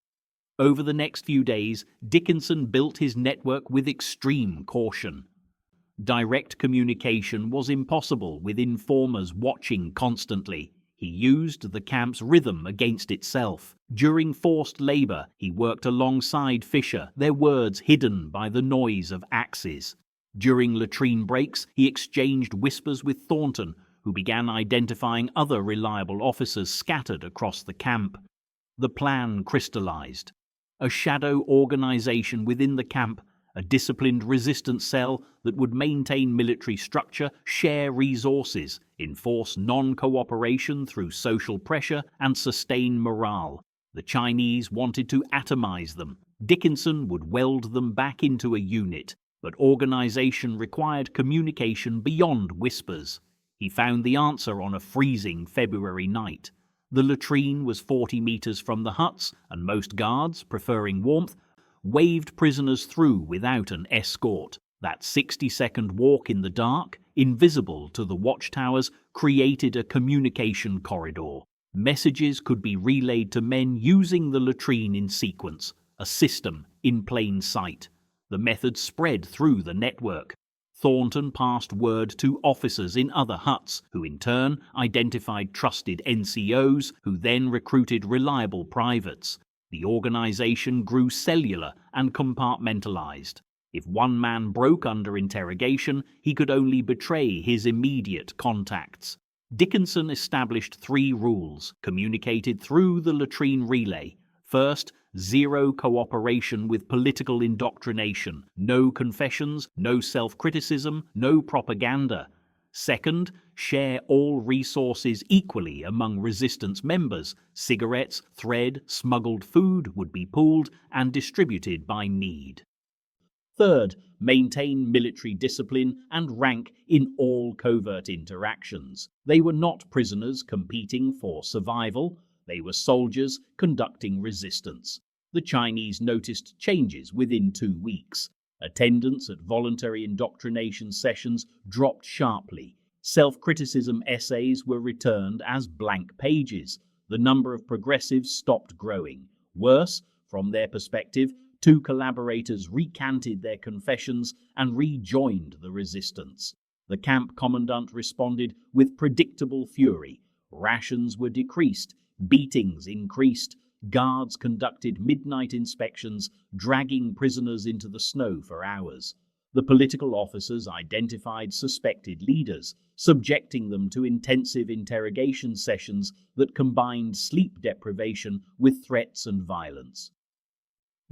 Over the next few days, Dickenson built his network with extreme caution. Direct communication was impossible with informers watching constantly. He used the camp's rhythm against itself. During forced labor, he worked alongside Fisher, their words hidden by the noise of axes. During latrine breaks, he exchanged whispers with Thornton, who began identifying other reliable officers scattered across the camp. The plan crystallized. A shadow organization within the camp, a disciplined resistance cell that would maintain military structure, share resources, enforce non-cooperation through social pressure, and sustain morale. The Chinese wanted to atomize them. Dickenson would weld them back into a unit, but organization required communication beyond whispers. He found the answer on a freezing February night. The latrine was 40 meters from the huts, and most guards, preferring warmth, waved prisoners through without an escort. That 60-second walk in the dark, invisible to the watchtowers, created a communication corridor. Messages could be relayed to men using the latrine in sequence, a system in plain sight. The method spread through the network. Thornton passed word to officers in other huts, who in turn identified trusted NCOs, who then recruited reliable privates. The organization grew cellular and compartmentalized. If one man broke under interrogation, he could only betray his immediate contacts. Dickenson established 3 rules, communicated through the latrine relay. First, 0 cooperation with political indoctrination, no confessions, no self-criticism, no propaganda. Second, share all resources equally among resistance members. Cigarettes, thread, smuggled food would be pooled and distributed by need. Third, maintain military discipline and rank in all covert interactions. They were not prisoners competing for survival. They were soldiers conducting resistance. The Chinese noticed changes within 2 weeks. Attendance at voluntary indoctrination sessions dropped sharply. Self-criticism essays were returned as blank pages. The number of progressives stopped growing. Worse, from their perspective, 2 collaborators recanted their confessions and rejoined the resistance. The camp commandant responded with predictable fury. Rations were decreased. Beatings increased. Guards conducted midnight inspections, dragging prisoners into the snow for hours. The political officers identified suspected leaders, subjecting them to intensive interrogation sessions that combined sleep deprivation with threats and violence.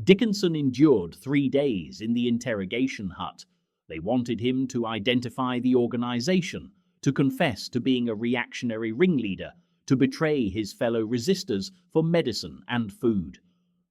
Dickenson endured 3 days in the interrogation hut. They wanted him to identify the organization, to confess to being a reactionary ringleader, to betray his fellow resistors for medicine and food.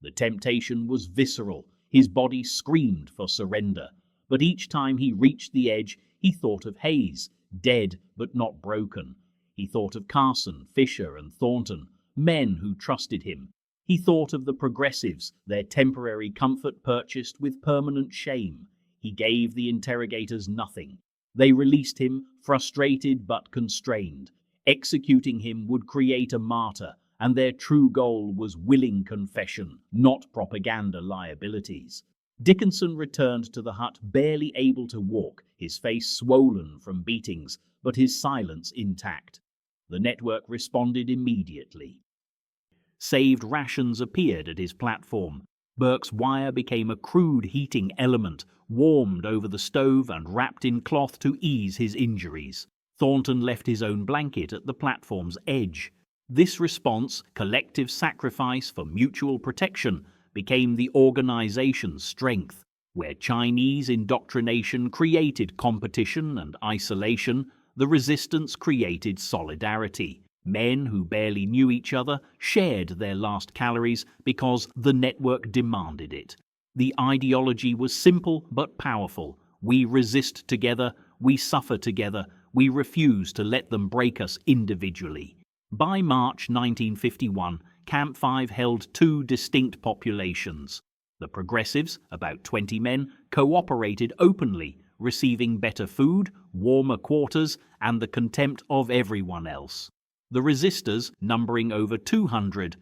The temptation was visceral. His body screamed for surrender. But each time he reached the edge, he thought of Hayes, dead but not broken. He thought of Carson, Fisher, and Thornton, men who trusted him. He thought of the progressives, their temporary comfort purchased with permanent shame. He gave the interrogators nothing. They released him, frustrated but constrained. Executing him would create a martyr, and their true goal was willing confession, not propaganda liabilities. Dickenson returned to the hut barely able to walk, his face swollen from beatings, but his silence intact. The network responded immediately. Saved rations appeared at his platform. Burke's wire became a crude heating element, warmed over the stove and wrapped in cloth to ease his injuries. Thornton left his own blanket at the platform's edge. This response, collective sacrifice for mutual protection, became the organization's strength. Where Chinese indoctrination created competition and isolation, the resistance created solidarity. Men who barely knew each other shared their last calories because the network demanded it. The ideology was simple but powerful. We resist together, we suffer together, we refuse to let them break us individually. By March 1951, Camp 5 held two distinct populations. The progressives, about 20 men, cooperated openly, receiving better food, warmer quarters, and the contempt of everyone else. The resistors, numbering over 200,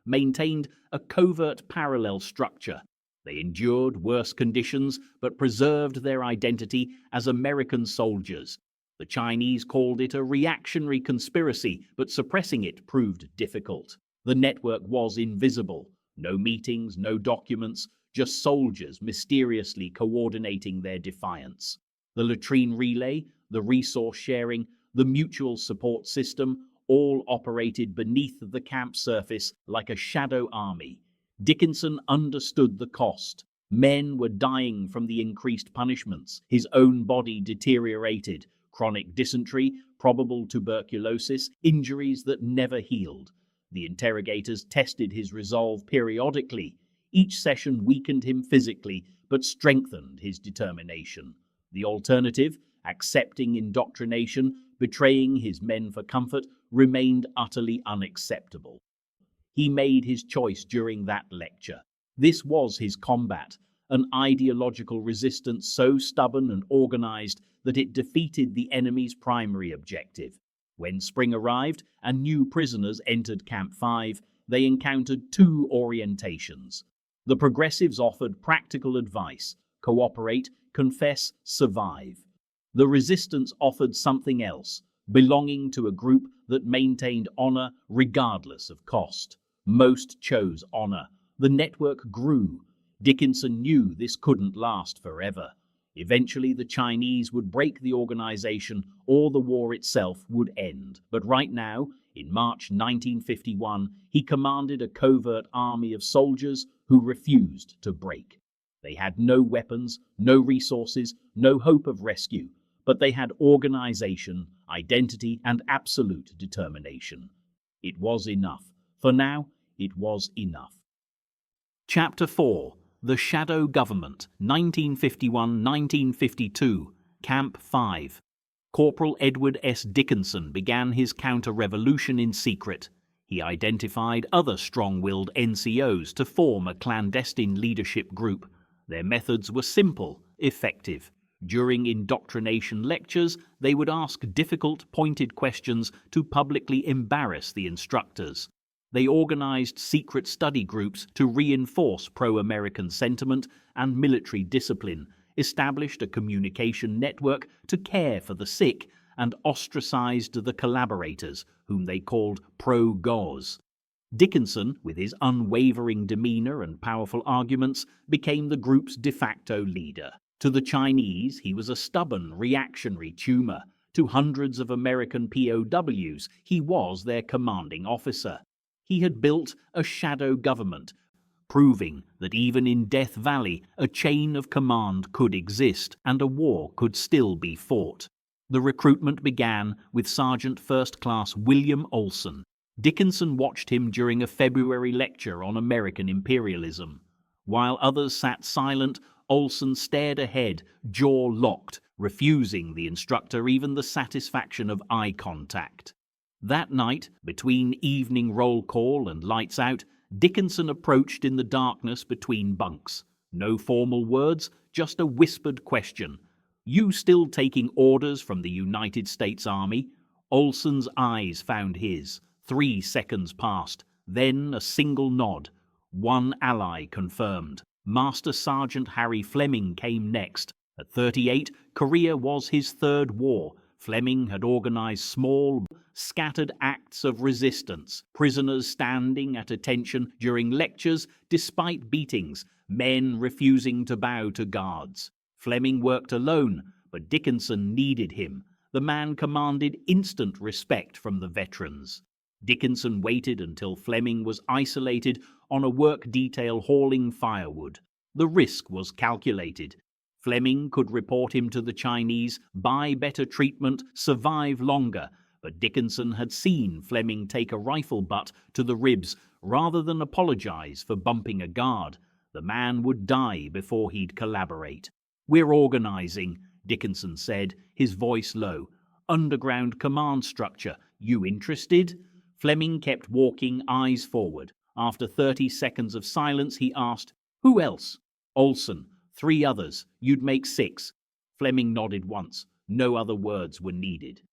maintained a covert parallel structure. They endured worse conditions but preserved their identity as American soldiers. The Chinese called it a reactionary conspiracy, but suppressing it proved difficult. The network was invisible. No meetings, no documents, just soldiers mysteriously coordinating their defiance. The latrine relay, the resource sharing, the mutual support system, all operated beneath the camp surface like a shadow army. Dickenson understood the cost. Men were dying from the increased punishments. His own body deteriorated. Chronic dysentery, probable tuberculosis, injuries that never healed. The interrogators tested his resolve periodically. Each session weakened him physically, but strengthened his determination. The alternative, accepting indoctrination, betraying his men for comfort, remained utterly unacceptable. He made his choice during that lecture. This was his combat, an ideological resistance so stubborn and organized that it defeated the enemy's primary objective. When spring arrived and new prisoners entered Camp 5, they encountered two orientations. The progressives offered practical advice: cooperate, confess, survive. The resistance offered something else: belonging to a group that maintained honor regardless of cost. Most chose honor. The network grew. Dickenson knew this couldn't last forever. Eventually, the Chinese would break the organization or the war itself would end. But right now, in March 1951, he commanded a covert army of soldiers who refused to break. They had no weapons, no resources, no hope of rescue, but they had organization, identity, and absolute determination. It was enough. For now, it was enough. Chapter 4. The Shadow Government, 1951-1952, Camp 5. Corporal Edward S. Dickenson began his counter-revolution in secret. He identified other strong-willed NCOs to form a clandestine leadership group. Their methods were simple, effective. During indoctrination lectures, they would ask difficult, pointed questions to publicly embarrass the instructors. They organized secret study groups to reinforce pro-American sentiment and military discipline, established a communication network to care for the sick, and ostracized the collaborators, whom they called pro-Gauze. Dickenson, with his unwavering demeanor and powerful arguments, became the group's de facto leader. To the Chinese, he was a stubborn, reactionary tumor. To hundreds of American POWs, he was their commanding officer. He had built a shadow government, proving that even in Death Valley, a chain of command could exist and a war could still be fought. The recruitment began with Sergeant First Class William Olson. Dickenson watched him during a February lecture on American imperialism. While others sat silent, Olson stared ahead, jaw locked, refusing the instructor even the satisfaction of eye contact. That night, between evening roll call and lights out, Dickenson approached in the darkness between bunks. No formal words, just a whispered question. "You still taking orders from the United States Army?" Olson's eyes found his. 3 seconds passed, then a single nod. One ally confirmed. Master Sergeant Harry Fleming came next. At 38, Korea was his third war. Fleming had organized small, scattered acts of resistance, prisoners standing at attention during lectures despite beatings, men refusing to bow to guards. Fleming worked alone, but Dickenson needed him. The man commanded instant respect from the veterans. Dickenson waited until Fleming was isolated on a work detail hauling firewood. The risk was calculated. Fleming could report him to the Chinese, buy better treatment, survive longer, but Dickenson had seen Fleming take a rifle butt to the ribs rather than apologize for bumping a guard. The man would die before he'd collaborate. "We're organizing," Dickenson said, his voice low. "Underground command structure. You interested?" Fleming kept walking, eyes forward. After 30 seconds of silence, he asked, "Who else?" "Olson. 3 others. You'd make 6. Fleming nodded once. No other words were needed.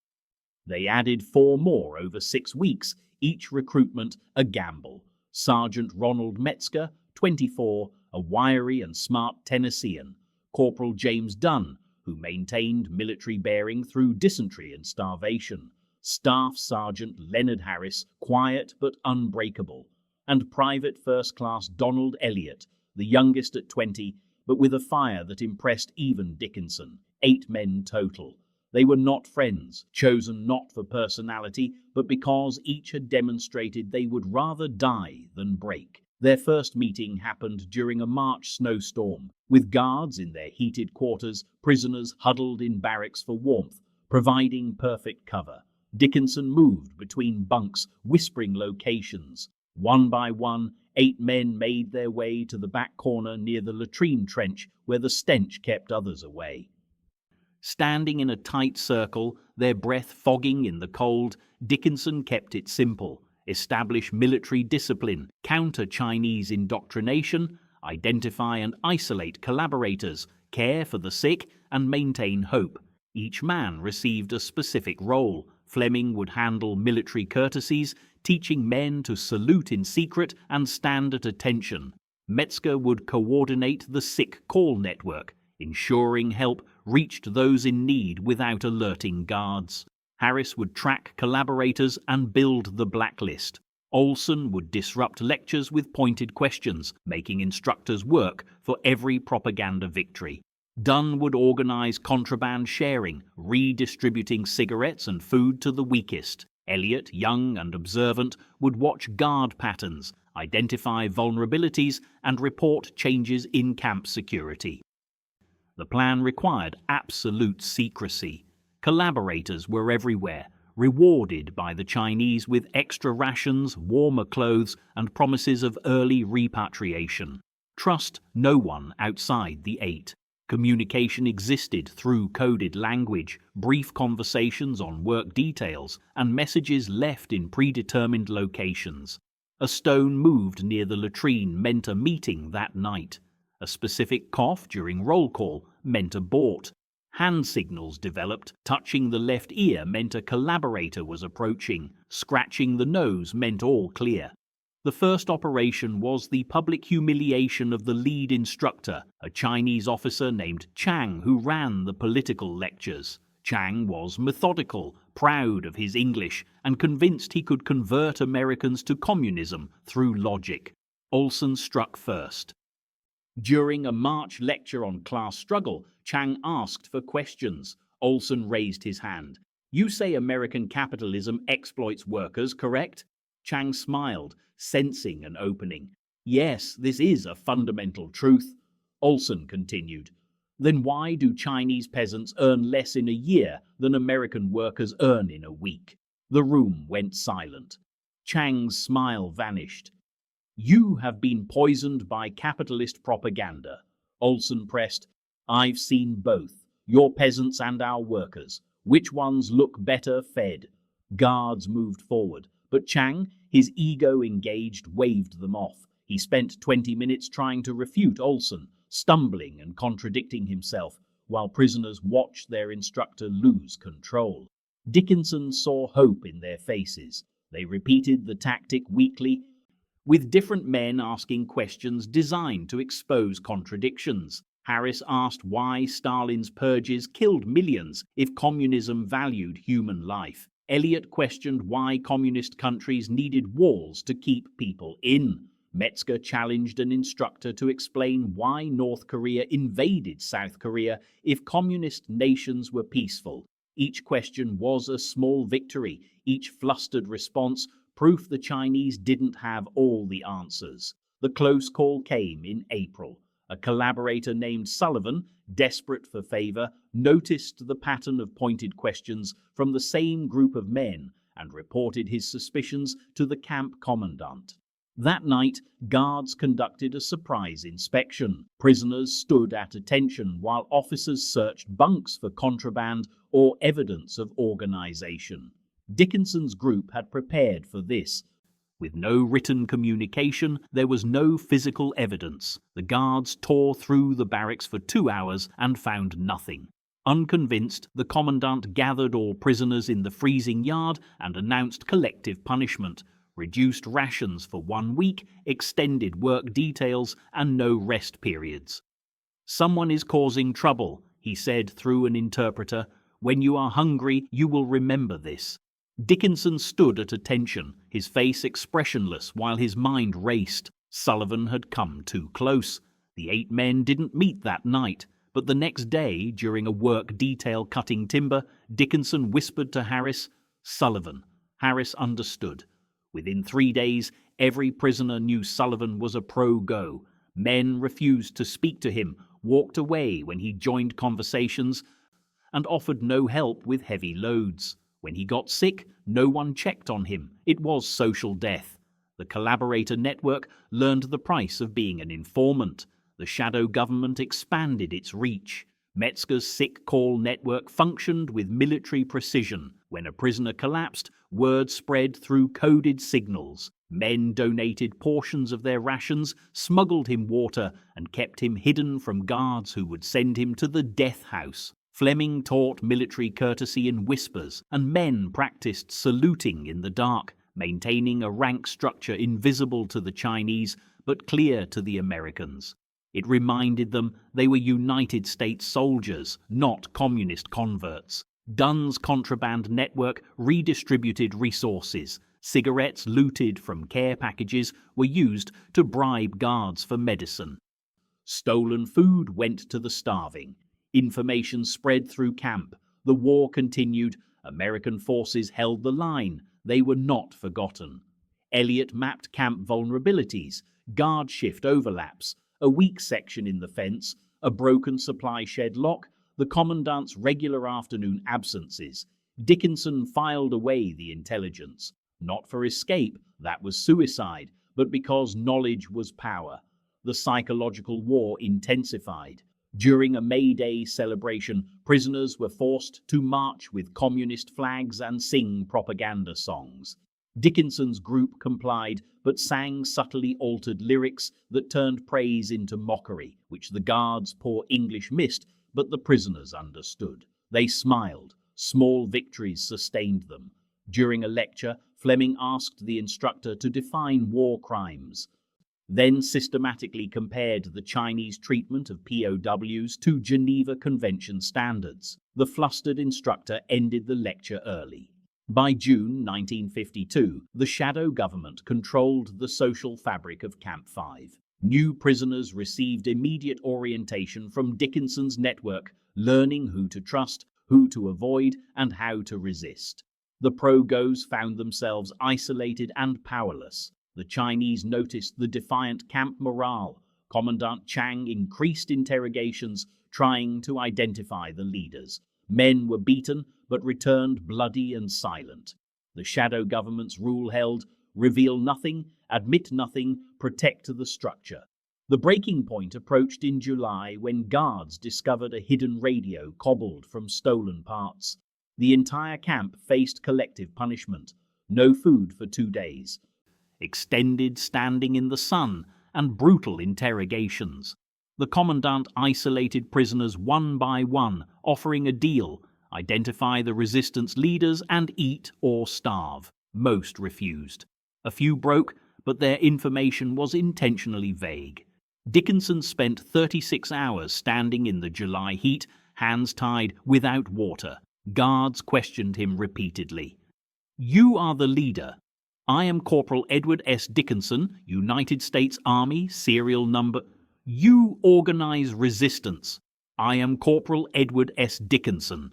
They added 4 more over 6 weeks, each recruitment a gamble. Sergeant Ronald Metzger, 24, a wiry and smart Tennessean. Corporal James Dunn, who maintained military bearing through dysentery and starvation. Staff Sergeant Leonard Harris, quiet but unbreakable. And Private First Class Donald Elliott, the youngest at 20, but with a fire that impressed even Dickenson. 8 men total. They were not friends, chosen not for personality, but because each had demonstrated they would rather die than break. Their first meeting happened during a March snowstorm, with guards in their heated quarters, prisoners huddled in barracks for warmth, providing perfect cover. Dickenson moved between bunks, whispering locations. One by one, 8 men made their way to the back corner near the latrine trench where the stench kept others away. Standing in a tight circle, their breath fogging in the cold, Dickenson kept it simple. Establish military discipline, counter Chinese indoctrination, identify and isolate collaborators, care for the sick, and maintain hope. Each man received a specific role. Fleming would handle military courtesies, teaching men to salute in secret and stand at attention. Metzger would coordinate the sick call network, ensuring help reached those in need without alerting guards. Harris would track collaborators and build the blacklist. Olson would disrupt lectures with pointed questions, making instructors work for every propaganda victory. Dunn would organize contraband sharing, redistributing cigarettes and food to the weakest. Elliott, young and observant, would watch guard patterns, identify vulnerabilities, and report changes in camp security. The plan required absolute secrecy. Collaborators were everywhere, rewarded by the Chinese with extra rations, warmer clothes, and promises of early repatriation. Trust no one outside the 8. Communication existed through coded language, brief conversations on work details, and messages left in predetermined locations. A stone moved near the latrine meant a meeting that night. A specific cough during roll call meant abort. Hand signals developed. Touching the left ear meant a collaborator was approaching. Scratching the nose meant all clear. The first operation was the public humiliation of the lead instructor, a Chinese officer named Chang who ran the political lectures. Chang was methodical, proud of his English, and convinced he could convert Americans to communism through logic. Olson struck first. During a March lecture on class struggle, Chang asked for questions. Olson raised his hand. "You say American capitalism exploits workers, correct?" Chang smiled, sensing an opening. "Yes, this is a fundamental truth." Olson continued. Then why do Chinese peasants earn less in a year than American workers earn in a week? The room went silent. Chang's smile vanished. You have been poisoned by capitalist propaganda. Olson pressed. I've seen both, your peasants and our workers. Which ones look better fed? Guards moved forward, but Chang, his ego engaged, waved them off. He spent 20 minutes trying to refute Olson, stumbling and contradicting himself, while prisoners watched their instructor lose control. Dickenson saw hope in their faces. They repeated the tactic weekly, with different men asking questions designed to expose contradictions. Harris asked why Stalin's purges killed millions if communism valued human life. Elliot questioned why communist countries needed walls to keep people in. Metzger challenged an instructor to explain why North Korea invaded South Korea if communist nations were peaceful. Each question was a small victory, each flustered response proof the Chinese didn't have all the answers. The close call came in April. A collaborator named Sullivan, desperate for favor, noticed the pattern of pointed questions from the same group of men and reported his suspicions to the camp commandant. That night, guards conducted a surprise inspection. Prisoners stood at attention while officers searched bunks for contraband or evidence of organization. Dickinson's group had prepared for this. With no written communication, there was no physical evidence. The guards tore through the barracks for 2 hours and found nothing. Unconvinced, the commandant gathered all prisoners in the freezing yard and announced collective punishment. Reduced rations for 1 week, extended work details, and no rest periods. Someone is causing trouble, he said through an interpreter. When you are hungry, you will remember this. Dickinson stood at attention, his face expressionless while his mind raced. Sullivan had come too close. The 8 men didn't meet that night, but the next day, during a work detail cutting timber, Dickinson whispered to Harris, "Sullivan." Harris understood. Within 3 days, every prisoner knew Sullivan was a pro-go. Men refused to speak to him, walked away when he joined conversations, and offered no help with heavy loads. When he got sick, no one checked on him. It was social death. The collaborator network learned the price of being an informant. The shadow government expanded its reach. Metzger's sick call network functioned with military precision. When a prisoner collapsed, word spread through coded signals. Men donated portions of their rations, smuggled him water, and kept him hidden from guards who would send him to the death house. Fleming taught military courtesy in whispers, and men practiced saluting in the dark, maintaining a rank structure invisible to the Chinese but clear to the Americans. It reminded them they were United States soldiers, not communist converts. Dunn's contraband network redistributed resources. Cigarettes looted from care packages were used to bribe guards for medicine. Stolen food went to the starving. Information spread through camp. The war continued. American forces held the line. They were not forgotten. Elliot mapped camp vulnerabilities, guard shift overlaps, a weak section in the fence, a broken supply shed lock, the commandant's regular afternoon absences. Dickinson filed away the intelligence. Not for escape, that was suicide, but because knowledge was power. The psychological war intensified. During a May Day celebration, prisoners were forced to march with communist flags and sing propaganda songs. Dickinson's group complied, but sang subtly altered lyrics that turned praise into mockery, which the guards' poor English missed, but the prisoners understood. They smiled. Small victories sustained them. During a lecture, Fleming asked the instructor to define war crimes, then systematically compared the Chinese treatment of POWs to Geneva Convention standards. The flustered instructor ended the lecture early. By June 1952, the shadow government controlled the social fabric of Camp 5. New prisoners received immediate orientation from Dickinson's network, learning who to trust, who to avoid, and how to resist. The pro-goes found themselves isolated and powerless. The Chinese noticed the defiant camp morale. Commandant Chang increased interrogations, trying to identify the leaders. Men were beaten, but returned bloody and silent. The shadow government's rule held, reveal nothing, admit nothing, protect the structure. The breaking point approached in July when guards discovered a hidden radio cobbled from stolen parts. The entire camp faced collective punishment. No food for 2 days. Extended standing in the sun and brutal interrogations. The commandant isolated prisoners one by one, offering a deal: identify the resistance leaders and eat or starve. Most refused. A few broke, but their information was intentionally vague. Dickenson spent 36 hours standing in the July heat, hands tied, without water. Guards questioned him repeatedly. "You are the leader." "I am Corporal Edward S. Dickenson, United States Army, serial number." "You organize resistance." "I am Corporal Edward S. Dickenson."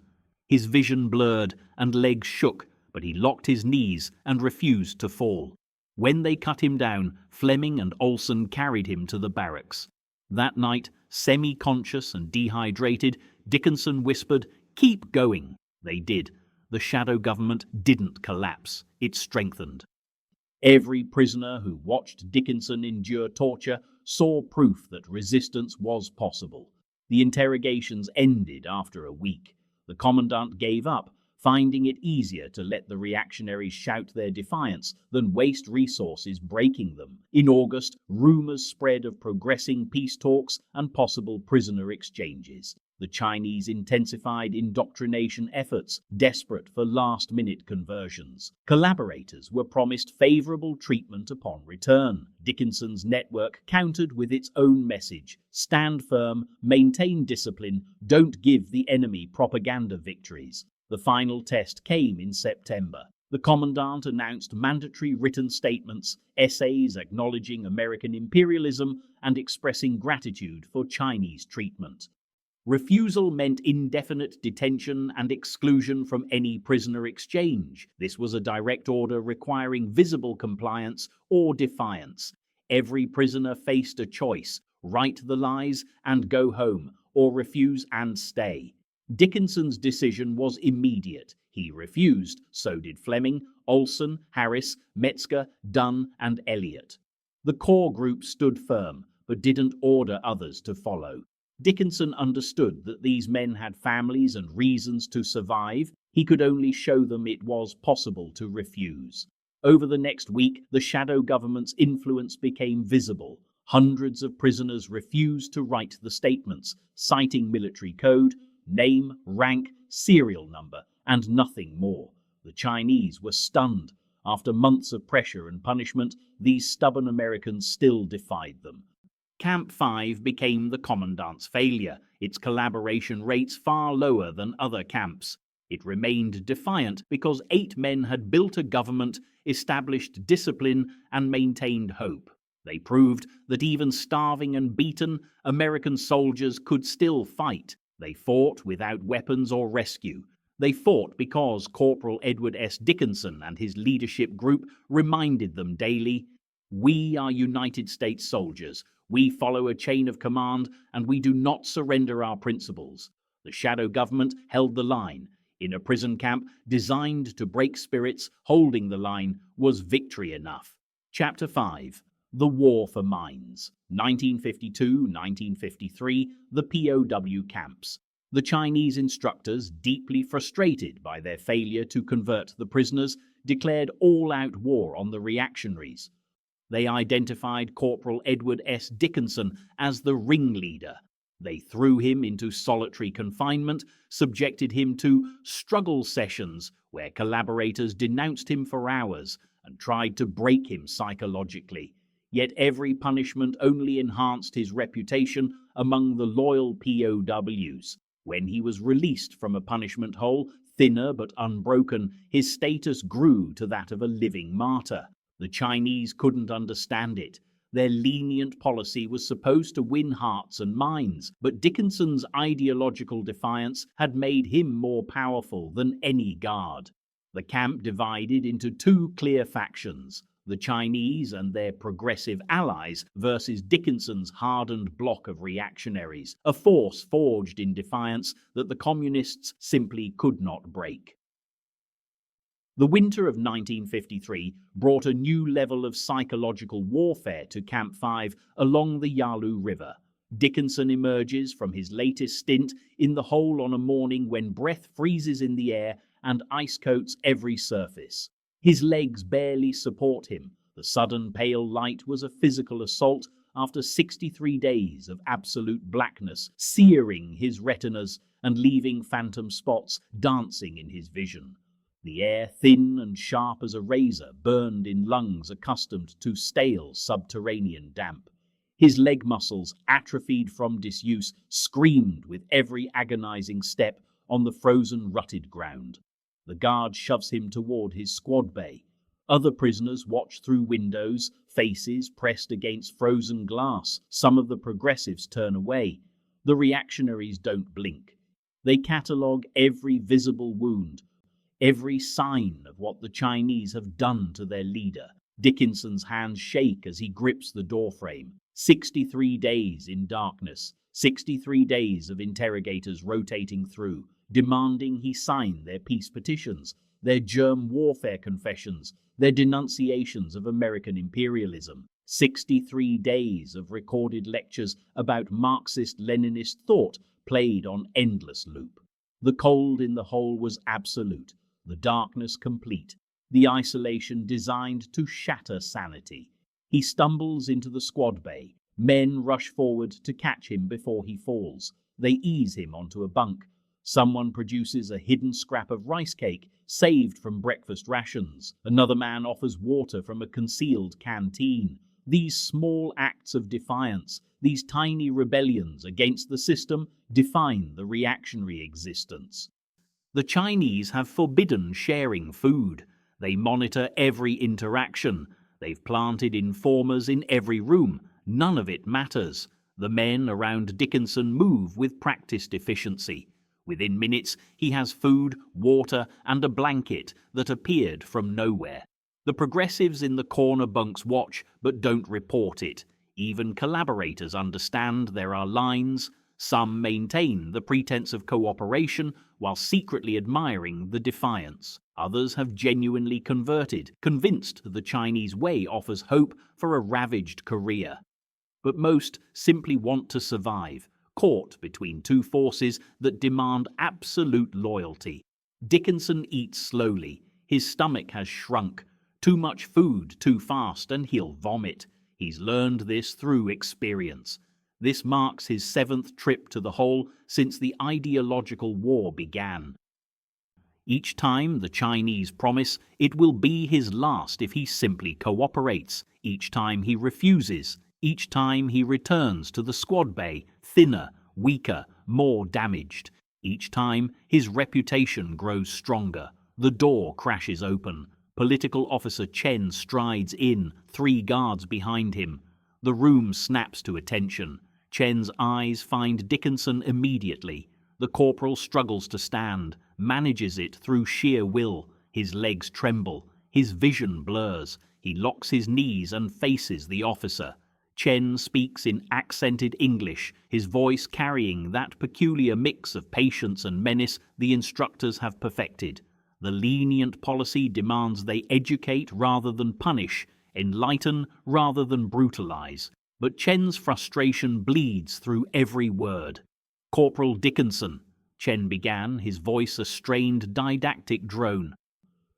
His vision blurred and legs shook, but he locked his knees and refused to fall. When they cut him down, Fleming and Olson carried him to the barracks. That night, semi-conscious and dehydrated, Dickenson whispered, "Keep going." They did. The shadow government didn't collapse. It strengthened. Every prisoner who watched Dickenson endure torture saw proof that resistance was possible. The interrogations ended after a week. The commandant gave up, finding it easier to let the reactionaries shout their defiance than waste resources breaking them. In August, rumors spread of progressing peace talks and possible prisoner exchanges. The Chinese intensified indoctrination efforts, desperate for last-minute conversions. Collaborators were promised favorable treatment upon return. Dickinson's network countered with its own message: stand firm, maintain discipline, don't give the enemy propaganda victories. The final test came in September. The commandant announced mandatory written statements, essays acknowledging American imperialism and expressing gratitude for Chinese treatment. Refusal meant indefinite detention and exclusion from any prisoner exchange. This was a direct order requiring visible compliance or defiance. Every prisoner faced a choice: write the lies and go home, or refuse and stay. Dickinson's decision was immediate. He refused. So did Fleming, Olson, Harris, Metzger, Dunn, and Elliott. The core group stood firm, but didn't order others to follow. Dickenson understood that these men had families and reasons to survive. He could only show them it was possible to refuse. Over the next week, the shadow government's influence became visible. Hundreds of prisoners refused to write the statements, citing military code, name, rank, serial number, and nothing more. The Chinese were stunned. After months of pressure and punishment, these stubborn Americans still defied them. Camp 5 became the commandant's failure, its collaboration rates far lower than other camps. It remained defiant because 8 men had built a government, established discipline, and maintained hope. They proved that even starving and beaten, American soldiers could still fight. They fought without weapons or rescue. They fought because Corporal Edward S. Dickenson and his leadership group reminded them daily, "We are United States soldiers. We follow a chain of command, and we do not surrender our principles." The shadow government held the line. In a prison camp designed to break spirits, holding the line was victory enough. Chapter 5. The War for Mines. 1952-1953, the POW camps. The Chinese instructors, deeply frustrated by their failure to convert the prisoners, declared all-out war on the reactionaries. They identified Corporal Edward S. Dickenson as the ringleader. They threw him into solitary confinement, subjected him to struggle sessions where collaborators denounced him for hours and tried to break him psychologically. Yet every punishment only enhanced his reputation among the loyal POWs. When he was released from a punishment hole, thinner but unbroken, his status grew to that of a living martyr. The Chinese couldn't understand it. Their lenient policy was supposed to win hearts and minds, but Dickinson's ideological defiance had made him more powerful than any guard. The camp divided into 2 clear factions: The Chinese and their progressive allies versus Dickinson's hardened bloc of reactionaries, a force forged in defiance that the communists simply could not break. The winter of 1953 brought a new level of psychological warfare to Camp 5 along the Yalu River. Dickenson emerges from his latest stint in the hole on a morning when breath freezes in the air and ice coats every surface. His legs barely support him. The sudden pale light was a physical assault after 63 days of absolute blackness, searing his retinas and leaving phantom spots dancing in his vision. The air, thin and sharp as a razor, burned in lungs accustomed to stale subterranean damp. His leg muscles, atrophied from disuse, screamed with every agonizing step on the frozen, rutted ground. The guard shoves him toward his squad bay. Other prisoners watch through windows, faces pressed against frozen glass. Some of the progressives turn away. The reactionaries don't blink. They catalogue every visible wound, every sign of what the Chinese have done to their leader. Dickinson's hands shake as he grips the doorframe. 63 days in darkness, 63 days of interrogators rotating through, demanding he sign their peace petitions, their germ warfare confessions, their denunciations of American imperialism. 63 days of recorded lectures about Marxist-Leninist thought played on endless loop. The cold in the hole was absolute, the darkness complete, the isolation designed to shatter sanity. He stumbles into the squad bay. Men rush forward to catch him before he falls. They ease him onto a bunk. Someone produces a hidden scrap of rice cake saved from breakfast rations. Another man offers water from a concealed canteen. These small acts of defiance, these tiny rebellions against the system, define the reactionary existence. The Chinese have forbidden sharing food. They monitor every interaction. They've planted informers in every room. None of it matters. The men around Dickenson move with practiced efficiency. Within minutes, he has food, water, and a blanket that appeared from nowhere. The progressives in the corner bunks watch, but don't report it. Even collaborators understand there are lines. Some maintain the pretense of cooperation while secretly admiring the defiance. Others have genuinely converted, convinced the Chinese way offers hope for a ravaged Korea. But most simply want to survive, caught between two forces that demand absolute loyalty. Dickenson eats slowly. His stomach has shrunk. Too much food too fast and he'll vomit. He's learned this through experience. This marks his 7th trip to the hole since the ideological war began. Each time the Chinese promise it will be his last if he simply cooperates. Each time he refuses. Each time he returns to the squad bay, thinner, weaker, more damaged. Each time his reputation grows stronger. The door crashes open. Political officer Chen strides in, 3 guards behind him. The room snaps to attention. Chen's eyes find Dickenson immediately. The corporal struggles to stand, manages it through sheer will. His legs tremble. His vision blurs. He locks his knees and faces the officer. Chen speaks in accented English, his voice carrying that peculiar mix of patience and menace the instructors have perfected. The lenient policy demands they educate rather than punish, enlighten rather than brutalize. But Chen's frustration bleeds through every word. "Corporal Dickenson," Chen began, his voice a strained didactic drone.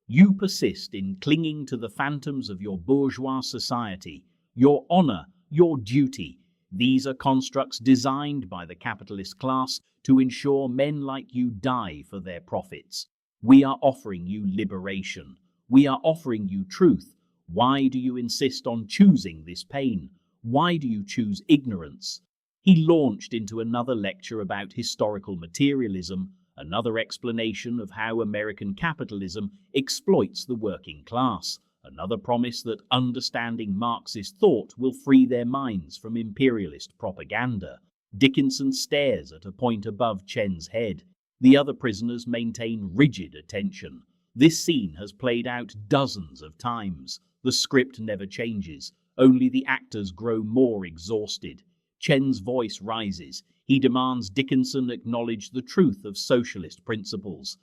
"You persist in clinging to the phantoms of your bourgeois society, your honor, your duty. These are constructs designed by the capitalist class to ensure men like you die for their profits. We are offering you liberation. We are offering you truth. Why do you insist on choosing this pain? Why do you choose ignorance?" He launched into another lecture about historical materialism, another explanation of how American capitalism exploits the working class, another promise that understanding Marxist thought will free their minds from imperialist propaganda. Dickenson stares at a point above Chen's head. The other prisoners maintain rigid attention. This scene has played out dozens of times. The script never changes. Only the actors grow more exhausted. Chen's voice rises. He demands Dickenson acknowledge the truth of socialist principles.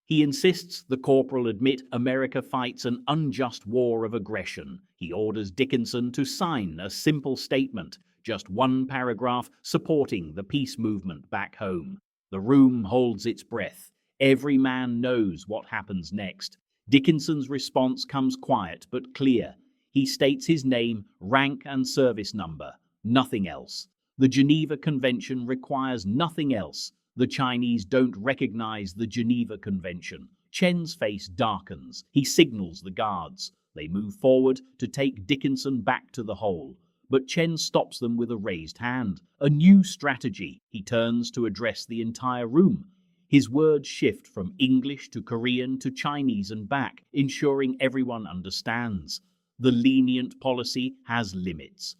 He insists the corporal admit America fights an unjust war of aggression. He orders Dickenson to sign a simple statement, just one paragraph supporting the peace movement back home. The room holds its breath. Every man knows what happens next. Dickinson's response comes quiet but clear. He states his name, rank and service number. Nothing else. The Geneva Convention requires nothing else. The Chinese don't recognize the Geneva Convention. Chen's face darkens. He signals the guards. They move forward to take Dickenson back to the hole. But Chen stops them with a raised hand. A new strategy. He turns to address the entire room. His words shift from English to Korean to Chinese and back, ensuring everyone understands. The lenient policy has limits.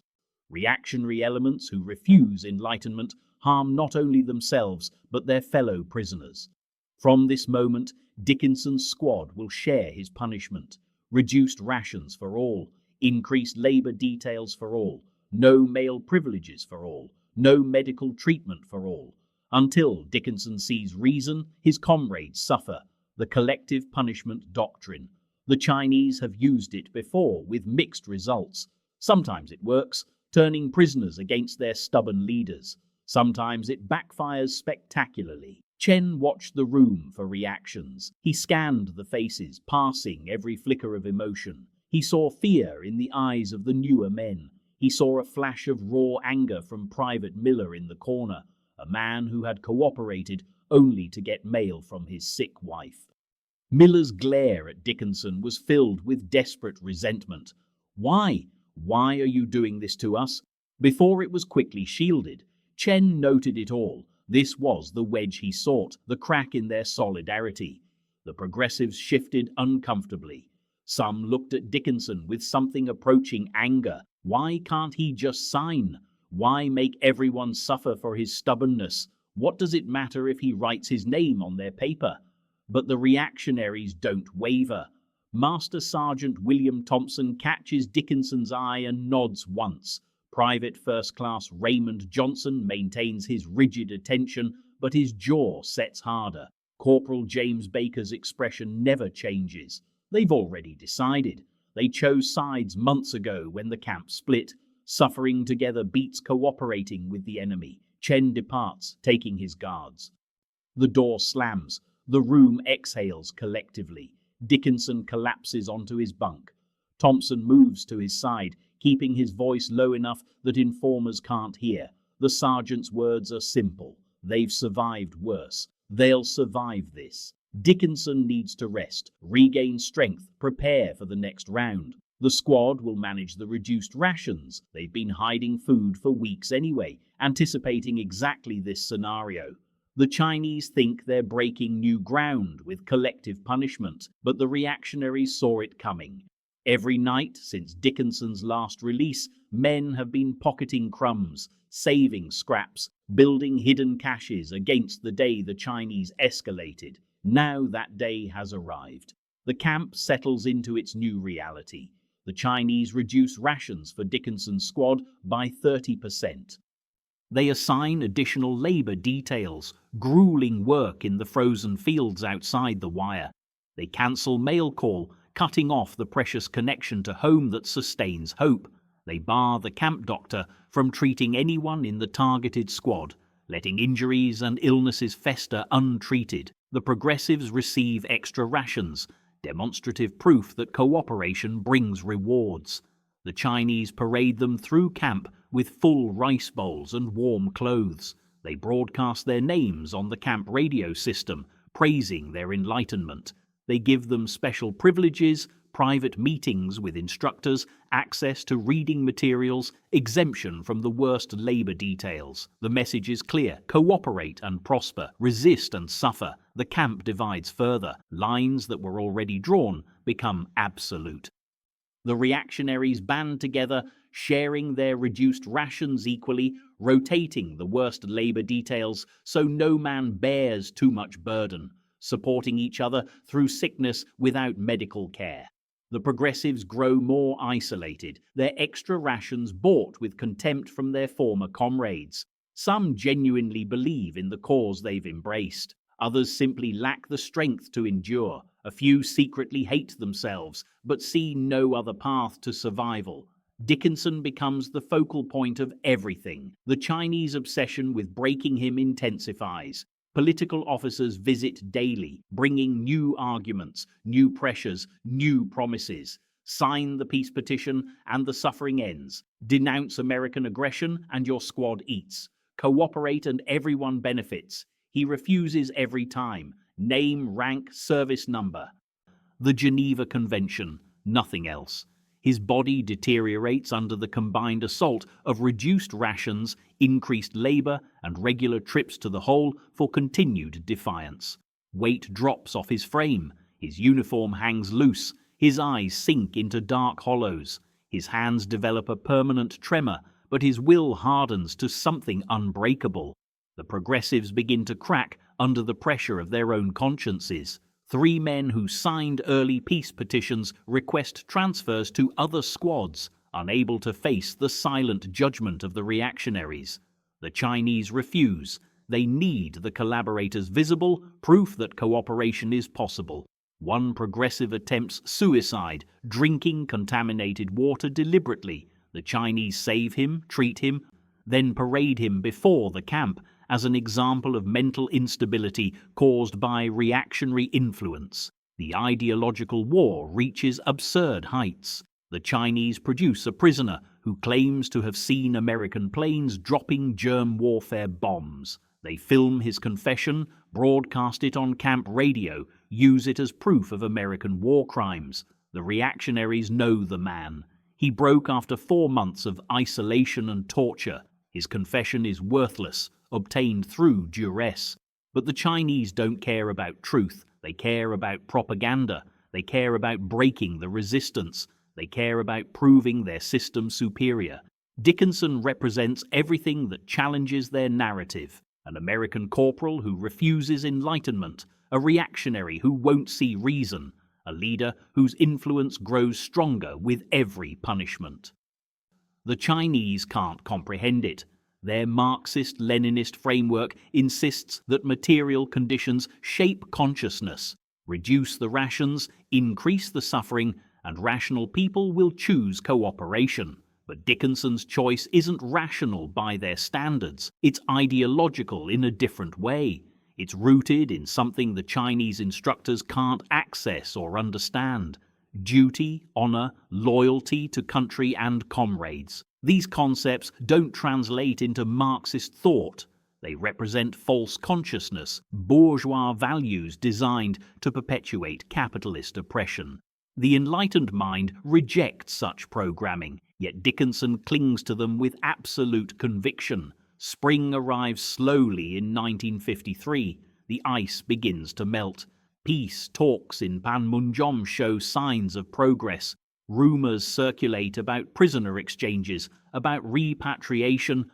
Reactionary elements who refuse enlightenment harm not only themselves but their fellow prisoners. From this moment, Dickinson's squad will share his punishment. Reduced rations for all, increased labor details for all, no male privileges for all, no medical treatment for all. Until Dickenson sees reason, his comrades suffer. The collective punishment doctrine. The Chinese have used it before with mixed results. Sometimes it works, turning prisoners against their stubborn leaders. Sometimes it backfires spectacularly. Chen watched the room for reactions. He scanned the faces, passing every flicker of emotion. He saw fear in the eyes of the newer men. He saw a flash of raw anger from Private Miller in the corner, a man who had cooperated only to get mail from his sick wife. Miller's glare at Dickenson was filled with desperate resentment. Why? Why are you doing this to us? Before it was quickly shielded, Chen noted it all. This was the wedge he sought, the crack in their solidarity. The progressives shifted uncomfortably. Some looked at Dickenson with something approaching anger. Why can't he just sign? Why make everyone suffer for his stubbornness? What does it matter if he writes his name on their paper? But the reactionaries don't waver. Master Sergeant William Thompson catches Dickinson's eye and nods once. Private First Class Raymond Johnson maintains his rigid attention, but his jaw sets harder. Corporal James Baker's expression never changes. They've already decided. They chose sides months ago when the camp split. Suffering together beats cooperating with the enemy. Chen departs, taking his guards. The door slams. The room exhales collectively. Dickenson collapses onto his bunk. Thompson moves to his side, keeping his voice low enough that informers can't hear. The sergeant's words are simple. They've survived worse. They'll survive this. Dickenson needs to rest, regain strength, prepare for the next round. The squad will manage the reduced rations. They've been hiding food for weeks anyway, anticipating exactly this scenario. The Chinese think they're breaking new ground with collective punishment, but the reactionaries saw it coming. Every night since Dickinson's last release, men have been pocketing crumbs, saving scraps, building hidden caches against the day the Chinese escalated. Now that day has arrived. The camp settles into its new reality. The Chinese reduce rations for Dickinson's squad by 30%. They assign additional labor details, grueling work in the frozen fields outside the wire. They cancel mail call, cutting off the precious connection to home that sustains hope. They bar the camp doctor from treating anyone in the targeted squad, letting injuries and illnesses fester untreated. The progressives receive extra rations, demonstrative proof that cooperation brings rewards. The Chinese parade them through camp with full rice bowls and warm clothes. They broadcast their names on the camp radio system, praising their enlightenment. They give them special privileges, private meetings with instructors, access to reading materials, exemption from the worst labor details. The message is clear: cooperate and prosper, resist and suffer. The camp divides further. Lines that were already drawn become absolute. The reactionaries band together, sharing their reduced rations equally, rotating the worst labor details so no man bears too much burden, supporting each other through sickness without medical care. The progressives grow more isolated, their extra rations bought with contempt from their former comrades. Some genuinely believe in the cause they've embraced. Others simply lack the strength to endure. A few secretly hate themselves, but see no other path to survival. Dickenson becomes the focal point of everything. The Chinese obsession with breaking him intensifies. Political officers visit daily, bringing new arguments, new pressures, new promises. Sign the peace petition and the suffering ends. Denounce American aggression and your squad eats. Cooperate and everyone benefits. He refuses every time. Name, rank, service number. The Geneva Convention, nothing else. His body deteriorates under the combined assault of reduced rations, increased labor, and regular trips to the hole for continued defiance. Weight drops off his frame, his uniform hangs loose, his eyes sink into dark hollows, his hands develop a permanent tremor, but his will hardens to something unbreakable. The progressives begin to crack under the pressure of their own consciences. 3 men who signed early peace petitions request transfers to other squads, unable to face the silent judgment of the reactionaries. The Chinese refuse. They need the collaborators visible, proof that cooperation is possible. One progressive attempts suicide, drinking contaminated water deliberately. The Chinese save him, treat him, then parade him before the camp as an example of mental instability caused by reactionary influence. The ideological war reaches absurd heights. The Chinese produce a prisoner who claims to have seen American planes dropping germ warfare bombs. They film his confession, broadcast it on camp radio, use it as proof of American war crimes. The reactionaries know the man. He broke after 4 months of isolation and torture. His confession is worthless, obtained through duress. But the Chinese don't care about truth. They care about propaganda. They care about breaking the resistance. They care about proving their system superior. Dickenson represents everything that challenges their narrative. An American corporal who refuses enlightenment. A reactionary who won't see reason. A leader whose influence grows stronger with every punishment. The Chinese can't comprehend it. Their Marxist-Leninist framework insists that material conditions shape consciousness, reduce the rations, increase the suffering, and rational people will choose cooperation. But Dickinson's choice isn't rational by their standards. It's ideological in a different way. It's rooted in something the Chinese instructors can't access or understand. Duty, honor, loyalty to country and comrades. These concepts don't translate into Marxist thought. They represent false consciousness, bourgeois values designed to perpetuate capitalist oppression. The enlightened mind rejects such programming, yet Dickenson clings to them with absolute conviction. Spring arrives slowly in 1953. The ice begins to melt. Peace talks in Panmunjom show signs of progress. Rumors circulate about prisoner exchanges, about repatriation,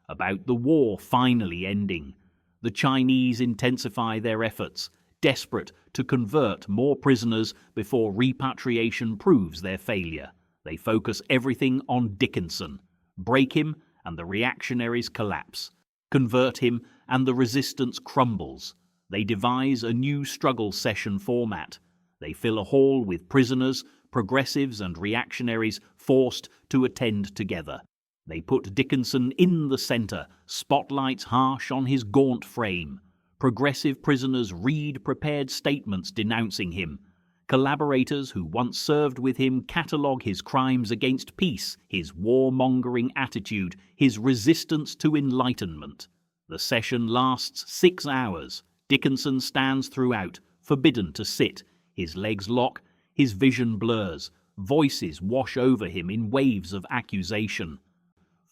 about the war finally ending. The Chinese intensify their efforts, desperate to convert more prisoners before repatriation proves their failure. They focus everything on Dickenson. Break him and the reactionaries collapse. Convert him and the resistance crumbles. They devise a new struggle session format. They fill a hall with prisoners, progressives and reactionaries forced to attend together. They put Dickenson in the center, spotlights harsh on his gaunt frame. Progressive prisoners read prepared statements denouncing him. Collaborators who once served with him catalogue his crimes against peace, his warmongering attitude, his resistance to enlightenment. The session lasts 6 hours. Dickenson stands throughout, forbidden to sit. His legs lock, his vision blurs. Voices wash over him in waves of accusation.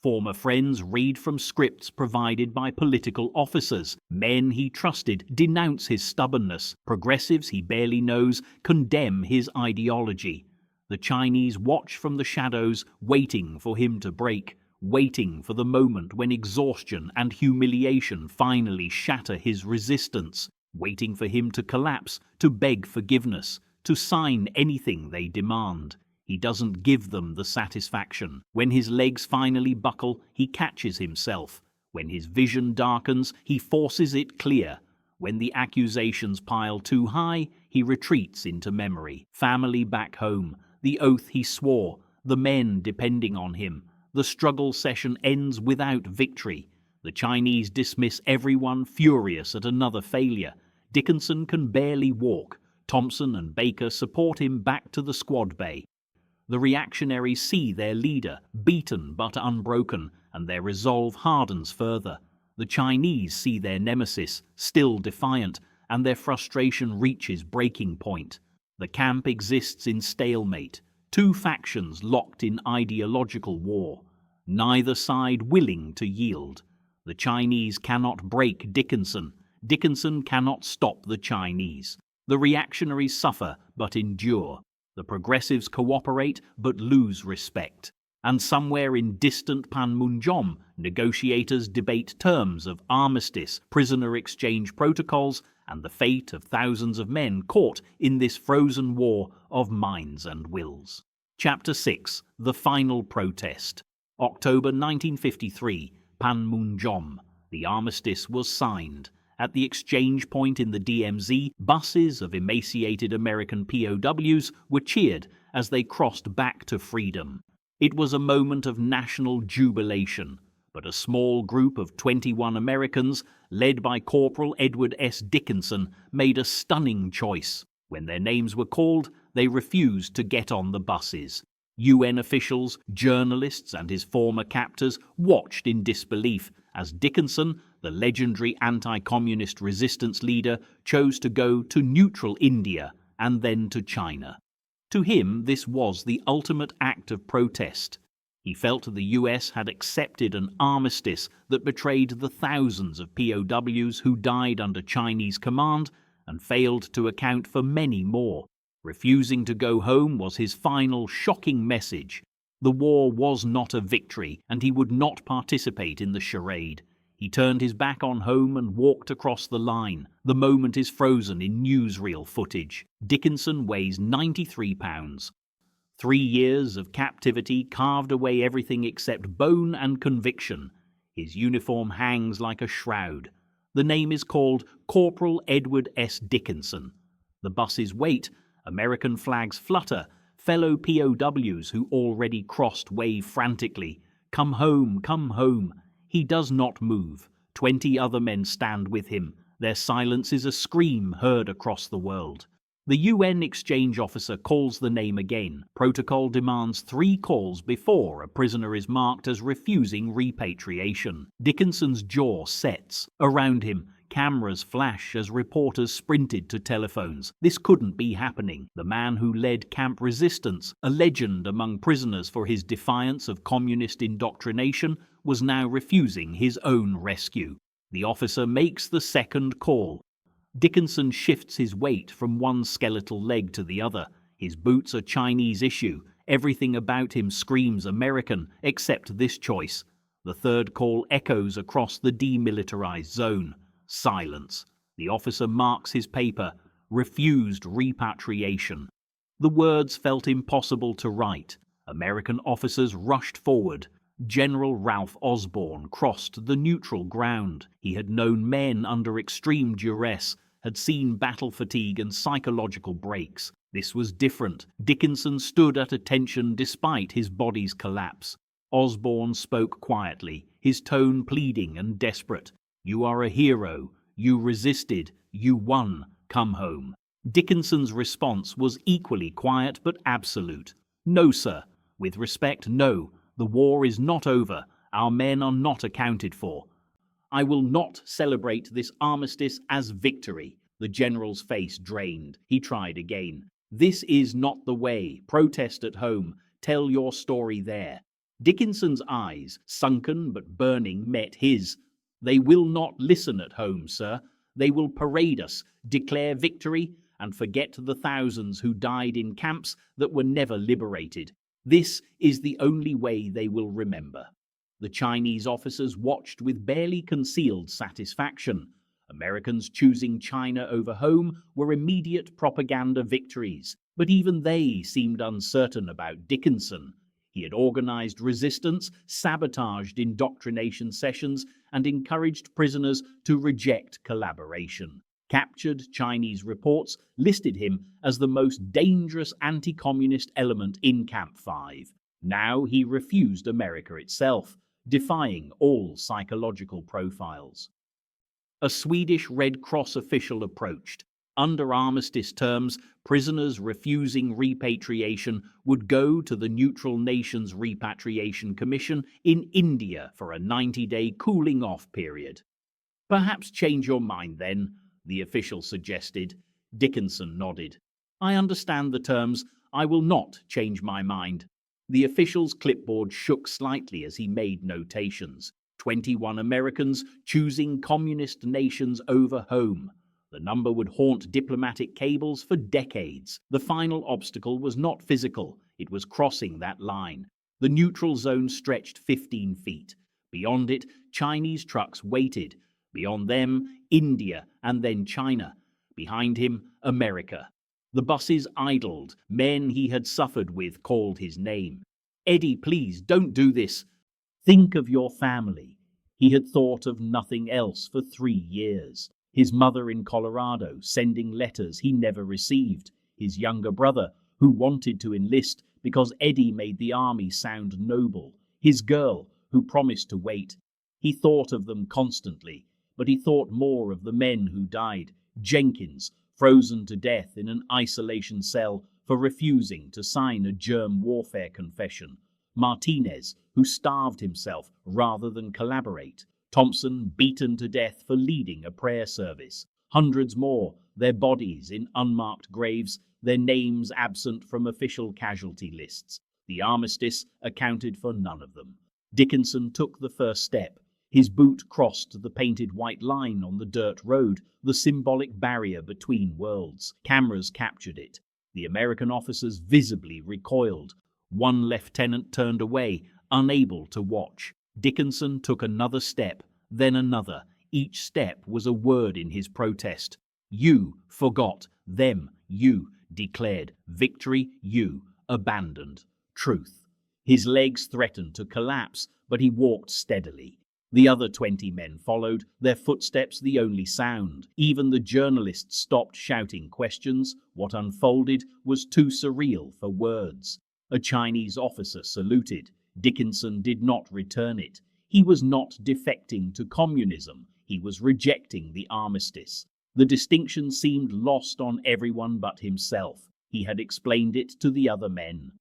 Former friends read from scripts provided by political officers. Men he trusted denounce his stubbornness. Progressives he barely knows condemn his ideology. The Chinese watch from the shadows, waiting for him to break, waiting for the moment when exhaustion and humiliation finally shatter his resistance, waiting for him to collapse, to beg forgiveness, to sign anything they demand. He doesn't give them the satisfaction. When his legs finally buckle, he catches himself. When his vision darkens, he forces it clear. When the accusations pile too high, he retreats into memory. Family back home, the oath he swore, the men depending on him. The struggle session ends without victory. The Chinese dismiss everyone, furious at another failure. Dickenson can barely walk. Thompson and Baker support him back to the squad bay. The reactionaries see their leader, beaten but unbroken, and their resolve hardens further. The Chinese see their nemesis, still defiant, and their frustration reaches breaking point. The camp exists in stalemate, two factions locked in ideological war, neither side willing to yield. The Chinese cannot break Dickenson. Dickenson cannot stop the Chinese. The reactionaries suffer but endure. The progressives cooperate but lose respect. And somewhere in distant Panmunjom, negotiators debate terms of armistice, prisoner exchange protocols, and the fate of thousands of men caught in this frozen war of minds and wills. Chapter 6. The Final Protest. October 1953, Panmunjom. The armistice was signed. At the exchange point in the DMZ, buses of emaciated American POWs were cheered as they crossed back to freedom. It was a moment of national jubilation, but a small group of 21 Americans, led by Corporal Edward S. Dickenson, made a stunning choice. When their names were called, they refused to get on the buses. UN officials, journalists, and his former captors watched in disbelief as Dickenson, the legendary anti-communist resistance leader, chose to go to neutral India and then to China. To him, this was the ultimate act of protest. He felt the US had accepted an armistice that betrayed the thousands of POWs who died under Chinese command and failed to account for many more. Refusing to go home was his final shocking message. The war was not a victory, and he would not participate in the charade. He turned his back on home and walked across the line. The moment is frozen in newsreel footage. Dickenson weighs 93 pounds. 3 years of captivity carved away everything except bone and conviction. His uniform hangs like a shroud. The name is called Corporal Edward S. Dickenson. The buses wait, American flags flutter, fellow POWs who already crossed wave frantically. Come home, come home. He does not move. 20 other men stand with him. Their silence is a scream heard across the world. The UN exchange officer calls the name again. Protocol demands 3 calls before a prisoner is marked as refusing repatriation. Dickinson's jaw sets. Around him, cameras flash as reporters sprinted to telephones. This couldn't be happening. The man who led camp resistance, a legend among prisoners for his defiance of communist indoctrination, was now refusing his own rescue. The officer makes the second call. Dickenson shifts his weight from one skeletal leg to the other. His boots are Chinese issue. Everything about him screams American, except this choice. The third call echoes across the demilitarized zone. Silence. The officer marks his paper. Refused repatriation. The words felt impossible to write. American officers rushed forward. General Ralph Osborne crossed the neutral ground. He had known men under extreme duress, had seen battle fatigue and psychological breaks. This was different. Dickenson stood at attention despite his body's collapse. Osborne spoke quietly, his tone pleading and desperate. "You are a hero. You resisted. You won. Come home." Dickinson's response was equally quiet but absolute. "No, sir. With respect, no. The war is not over. Our men are not accounted for. I will not celebrate this armistice as victory." The general's face drained. He tried again. "This is not the way. Protest at home. Tell your story there." Dickinson's eyes, sunken but burning, met his. "They will not listen at home, sir. They will parade us, declare victory, and forget the thousands who died in camps that were never liberated. This is the only way they will remember." The Chinese officers watched with barely concealed satisfaction. Americans choosing China over home were immediate propaganda victories, but even they seemed uncertain about Dickenson. He had organized resistance, sabotaged indoctrination sessions, and encouraged prisoners to reject collaboration. Captured Chinese reports listed him as the most dangerous anti-communist element in Camp 5. Now he refused America itself, defying all psychological profiles. A Swedish Red Cross official approached. Under armistice terms, prisoners refusing repatriation would go to the Neutral Nations Repatriation Commission in India for a 90-day cooling-off period. "Perhaps change your mind then," the official suggested. Dickenson nodded. "I understand the terms. I will not change my mind." The official's clipboard shook slightly as he made notations. 21 Americans choosing communist nations over home. The number would haunt diplomatic cables for decades. The final obstacle was not physical, it was crossing that line. The neutral zone stretched 15 feet. Beyond it, Chinese trucks waited. Beyond them, India and then China. Behind him, America. The buses idled. Men he had suffered with called his name. "Eddie, please, don't do this. Think of your family." He had thought of nothing else for 3 years. His mother in Colorado, sending letters he never received. His younger brother, who wanted to enlist because Eddie made the army sound noble. His girl, who promised to wait. He thought of them constantly, but he thought more of the men who died. Jenkins, frozen to death in an isolation cell for refusing to sign a germ warfare confession. Martinez, who starved himself rather than collaborate. Thompson, beaten to death for leading a prayer service. Hundreds more, their bodies in unmarked graves, their names absent from official casualty lists. The armistice accounted for none of them. Dickenson took the first step. His boot crossed the painted white line on the dirt road, the symbolic barrier between worlds. Cameras captured it. The American officers visibly recoiled. One lieutenant turned away, unable to watch. Dickenson took another step, then another. Each step was a word in his protest. "You forgot, them, you declared. Victory, you abandoned. Truth." His legs threatened to collapse, but he walked steadily. The other 20 men followed, their footsteps the only sound. Even the journalists stopped shouting questions. What unfolded was too surreal for words. A Chinese officer saluted. Dickenson did not return it. He was not defecting to communism. He was rejecting the armistice. The distinction seemed lost on everyone but himself. He had explained it to the other men.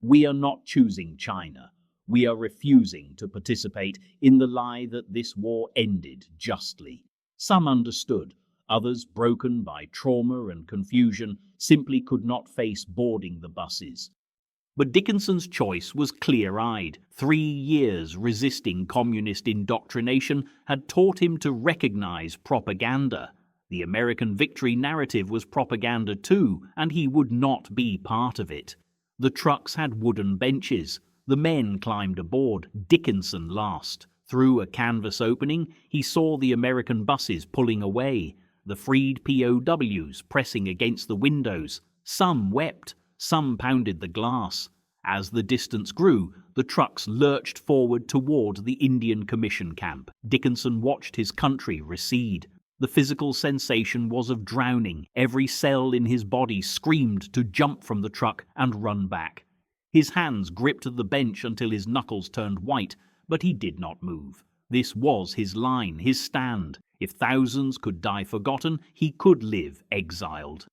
"We are not choosing China. We are refusing to participate in the lie that this war ended justly." Some understood. Others, broken by trauma and confusion, simply could not face boarding the buses. But Dickinson's choice was clear-eyed. 3 years resisting communist indoctrination had taught him to recognize propaganda. The American victory narrative was propaganda too, and he would not be part of it. The trucks had wooden benches. The men climbed aboard, Dickenson last. Through a canvas opening, he saw the American buses pulling away, the freed POWs pressing against the windows. Some wept, some pounded the glass. As the distance grew, the trucks lurched forward toward the Indian Commission camp. Dickenson watched his country recede. The physical sensation was of drowning. Every cell in his body screamed to jump from the truck and run back. His hands gripped the bench until his knuckles turned white, but he did not move. This was his line, his stand. If thousands could die forgotten, he could live exiled.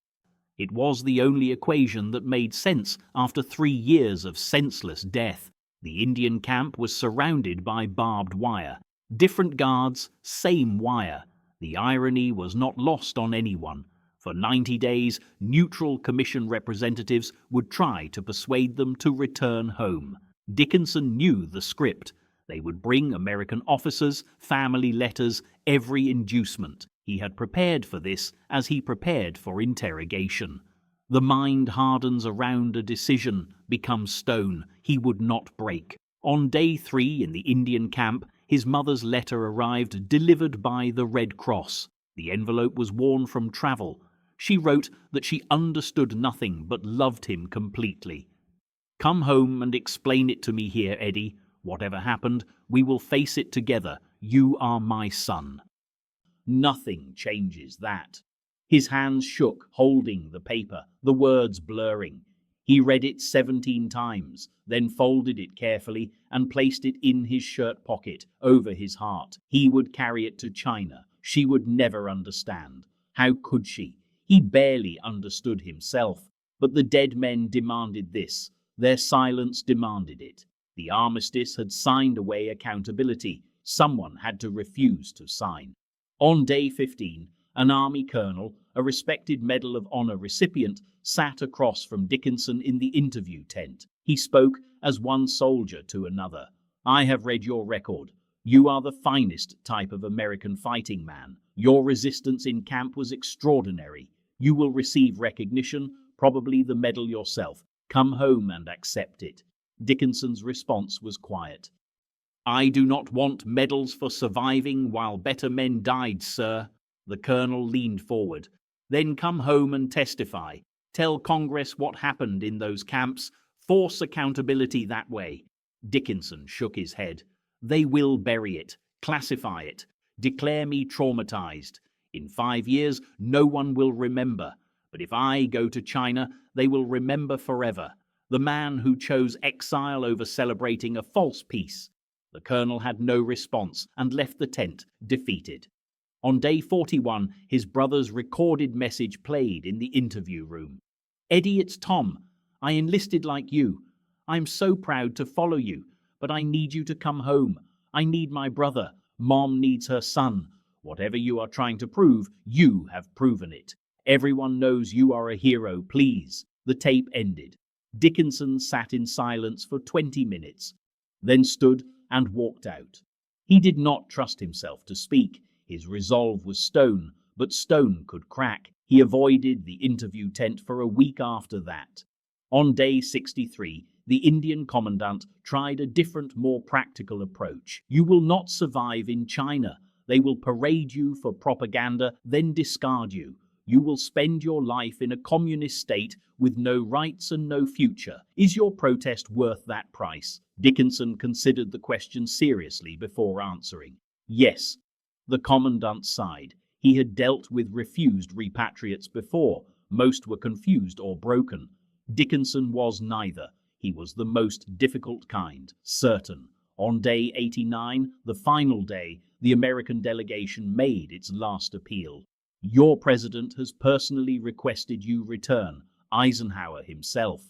It was the only equation that made sense after 3 years of senseless death. The Indian camp was surrounded by barbed wire. Different guards, same wire. The irony was not lost on anyone. For 90 days, neutral commission representatives would try to persuade them to return home. Dickenson knew the script. They would bring American officers, family letters, every inducement. He had prepared for this as he prepared for interrogation. The mind hardens around a decision, becomes stone. He would not break. On day 3 in the Indian camp, his mother's letter arrived, delivered by the Red Cross. The envelope was worn from travel. She wrote that she understood nothing but loved him completely. "Come home and explain it to me here, Eddie. Whatever happened, we will face it together. You are my son." Nothing changes that. His hands shook, holding the paper, the words blurring. He read it 17 times, then folded it carefully and placed it in his shirt pocket, over his heart. He would carry it to China. She would never understand. How could she? He barely understood himself. But the dead men demanded this. Their silence demanded it. The armistice had signed away accountability. Someone had to refuse to sign. On day 15, an army colonel, a respected Medal of Honor recipient, sat across from Dickenson in the interview tent. He spoke as one soldier to another. "I have read your record. You are the finest type of American fighting man. Your resistance in camp was extraordinary. You will receive recognition, probably the medal yourself. Come home and accept it." Dickinson's response was quiet. "I do not want medals for surviving while better men died, sir." The colonel leaned forward. "Then come home and testify. Tell Congress what happened in those camps. Force accountability that way." Dickinson shook his head. "They will bury it, classify it, declare me traumatized. In 5 years, no one will remember. But if I go to China, they will remember forever. The man who chose exile over celebrating a false peace." The colonel had no response and left the tent, defeated. On day 41, his brother's recorded message played in the interview room. "Eddie, it's Tom. I enlisted like you. I'm so proud to follow you, but I need you to come home. I need my brother. Mom needs her son. Whatever you are trying to prove, you have proven it. Everyone knows you are a hero, please." The tape ended. Dickinson sat in silence for 20 minutes, then stood and walked out. He did not trust himself to speak. His resolve was stone, but stone could crack. He avoided the interview tent for a week after that. On day 63, the Indian commandant tried a different, more practical approach. "You will not survive in China. They will parade you for propaganda, then discard you. You will spend your life in a communist state with no rights and no future. Is your protest worth that price?" Dickinson considered the question seriously before answering. Yes. The commandant sighed. He had dealt with refused repatriates before. Most were confused or broken. Dickinson was neither. He was the most difficult kind, certain. On day 89, the final day, the American delegation made its last appeal. "Your president has personally requested you return, Eisenhower himself.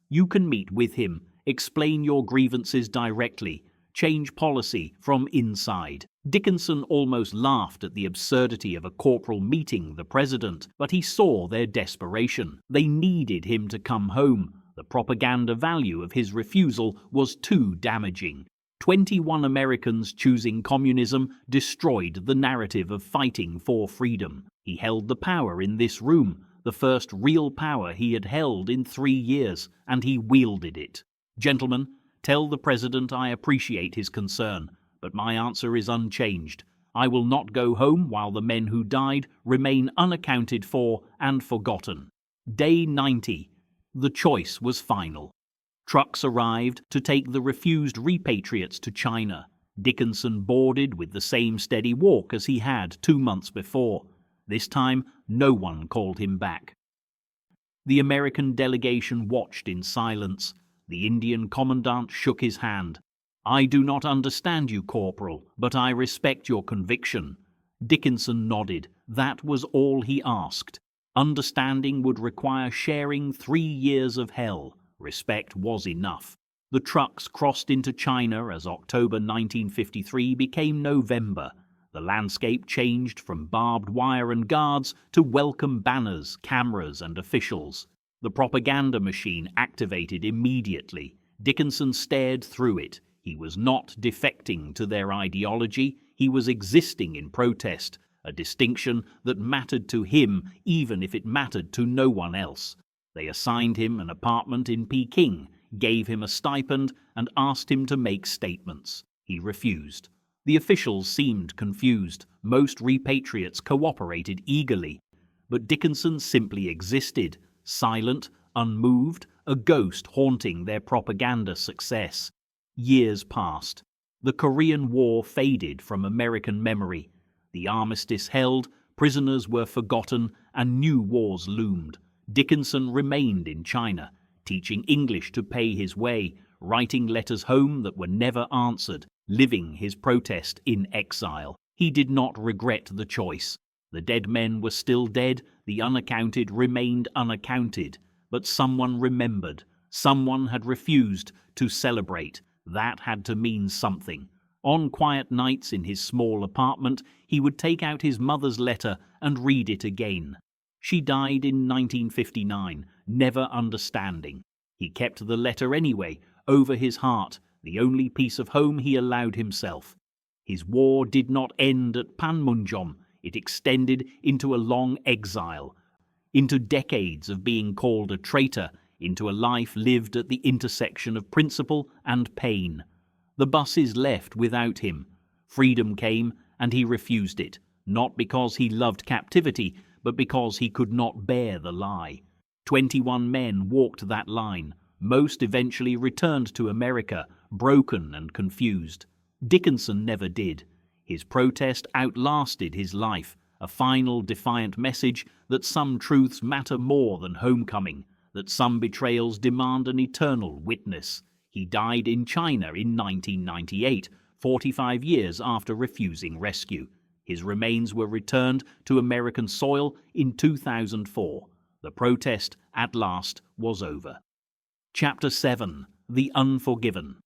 You can meet with him, explain your grievances directly, change policy from inside." Dickinson almost laughed at the absurdity of a corporal meeting the president, but he saw their desperation. They needed him to come home. The propaganda value of his refusal was too damaging. 21 Americans choosing communism destroyed the narrative of fighting for freedom. He held the power in this room, the first real power he had held in 3 years, and he wielded it. "Gentlemen, tell the president I appreciate his concern, but my answer is unchanged. I will not go home while the men who died remain unaccounted for and forgotten." Day 90. The choice was final. Trucks arrived to take the refused repatriates to China. Dickinson boarded with the same steady walk as he had 2 months before. This time, no one called him back. The American delegation watched in silence. The Indian commandant shook his hand. "I do not understand you, Corporal, but I respect your conviction." Dickinson nodded. That was all he asked. Understanding would require sharing 3 years of hell. Respect was enough. The trucks crossed into China as October 1953 became November. The landscape changed from barbed wire and guards to welcome banners, cameras, and officials. The propaganda machine activated immediately. Dickinson stared through it. He was not defecting to their ideology. He was existing in protest, a distinction that mattered to him even if it mattered to no one else. They assigned him an apartment in Peking, gave him a stipend, and asked him to make statements. He refused. The officials seemed confused. Most repatriates cooperated eagerly. But Dickenson simply existed, silent, unmoved, a ghost haunting their propaganda success. Years passed. The Korean War faded from American memory. The armistice held, prisoners were forgotten, and new wars loomed. Dickenson remained in China, teaching English to pay his way, writing letters home that were never answered, living his protest in exile. He did not regret the choice. The dead men were still dead, the unaccounted remained unaccounted. But someone remembered. Someone had refused to celebrate. That had to mean something. On quiet nights in his small apartment, he would take out his mother's letter and read it again. She died in 1959, never understanding. He kept the letter anyway, over his heart, the only piece of home he allowed himself. His war did not end at Panmunjom. It extended into a long exile, into decades of being called a traitor, into a life lived at the intersection of principle and pain. The buses left without him. Freedom came, and he refused it, not because he loved captivity, but because he could not bear the lie. 21 men walked that line. Most eventually returned to America, broken and confused. Dickenson never did. His protest outlasted his life, a final defiant message that some truths matter more than homecoming, that some betrayals demand an eternal witness. He died in China in 1998, 45 years after refusing rescue. His remains were returned to American soil in 2004. The protest, at last, was over. Chapter 7. The Unforgiven.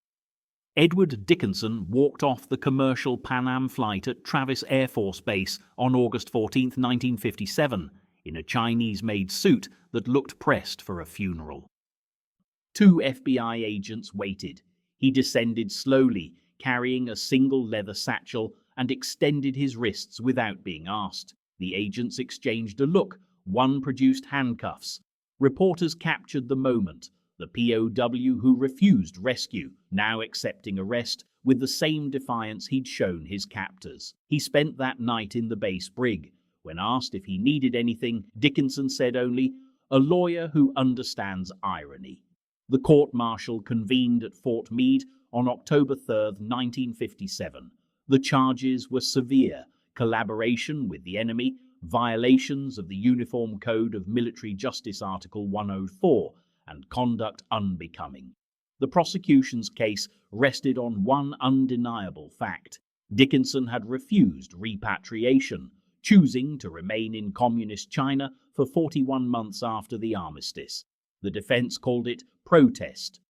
Edward Dickenson walked off the commercial Pan Am flight at Travis Air Force Base on August 14, 1957, in a Chinese-made suit that looked pressed for a funeral. 2 FBI agents waited. He descended slowly, carrying a single leather satchel, and extended his wrists without being asked. The agents exchanged a look. One produced handcuffs. Reporters captured the moment. The POW who refused rescue, now accepting arrest with the same defiance he'd shown his captors. He spent that night in the base brig. When asked if he needed anything, Dickenson said only, "A lawyer who understands irony." The court-martial convened at Fort Meade on October 3, 1957. The charges were severe: collaboration with the enemy, violations of the Uniform Code of Military Justice Article 104, and conduct unbecoming. The prosecution's case rested on one undeniable fact. Dickenson had refused repatriation, choosing to remain in communist China for 41 months after the armistice. The defense called it protest.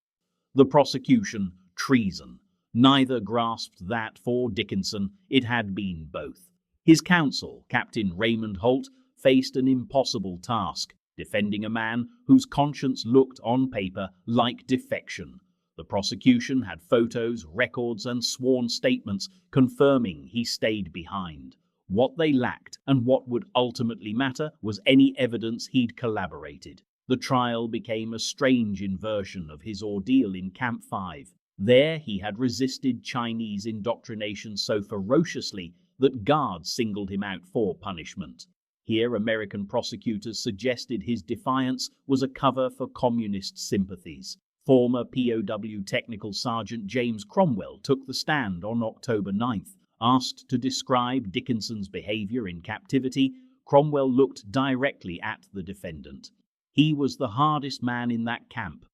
The prosecution, treason. Neither grasped that for Dickenson it had been both. His counsel, Captain Raymond Holt, faced an impossible task, defending a man whose conscience looked on paper like defection. The prosecution had photos, records, and sworn statements confirming he stayed behind. What they lacked, and what would ultimately matter, was any evidence he'd collaborated. The trial became a strange inversion of his ordeal in Camp 5. There he had resisted Chinese indoctrination so ferociously that guards singled him out for punishment. Here, American prosecutors suggested his defiance was a cover for communist sympathies. Former POW Technical Sergeant James Cromwell took the stand on October 9th. Asked to describe Dickinson's behavior in captivity, Cromwell looked directly at the defendant. He was the hardest man in that camp.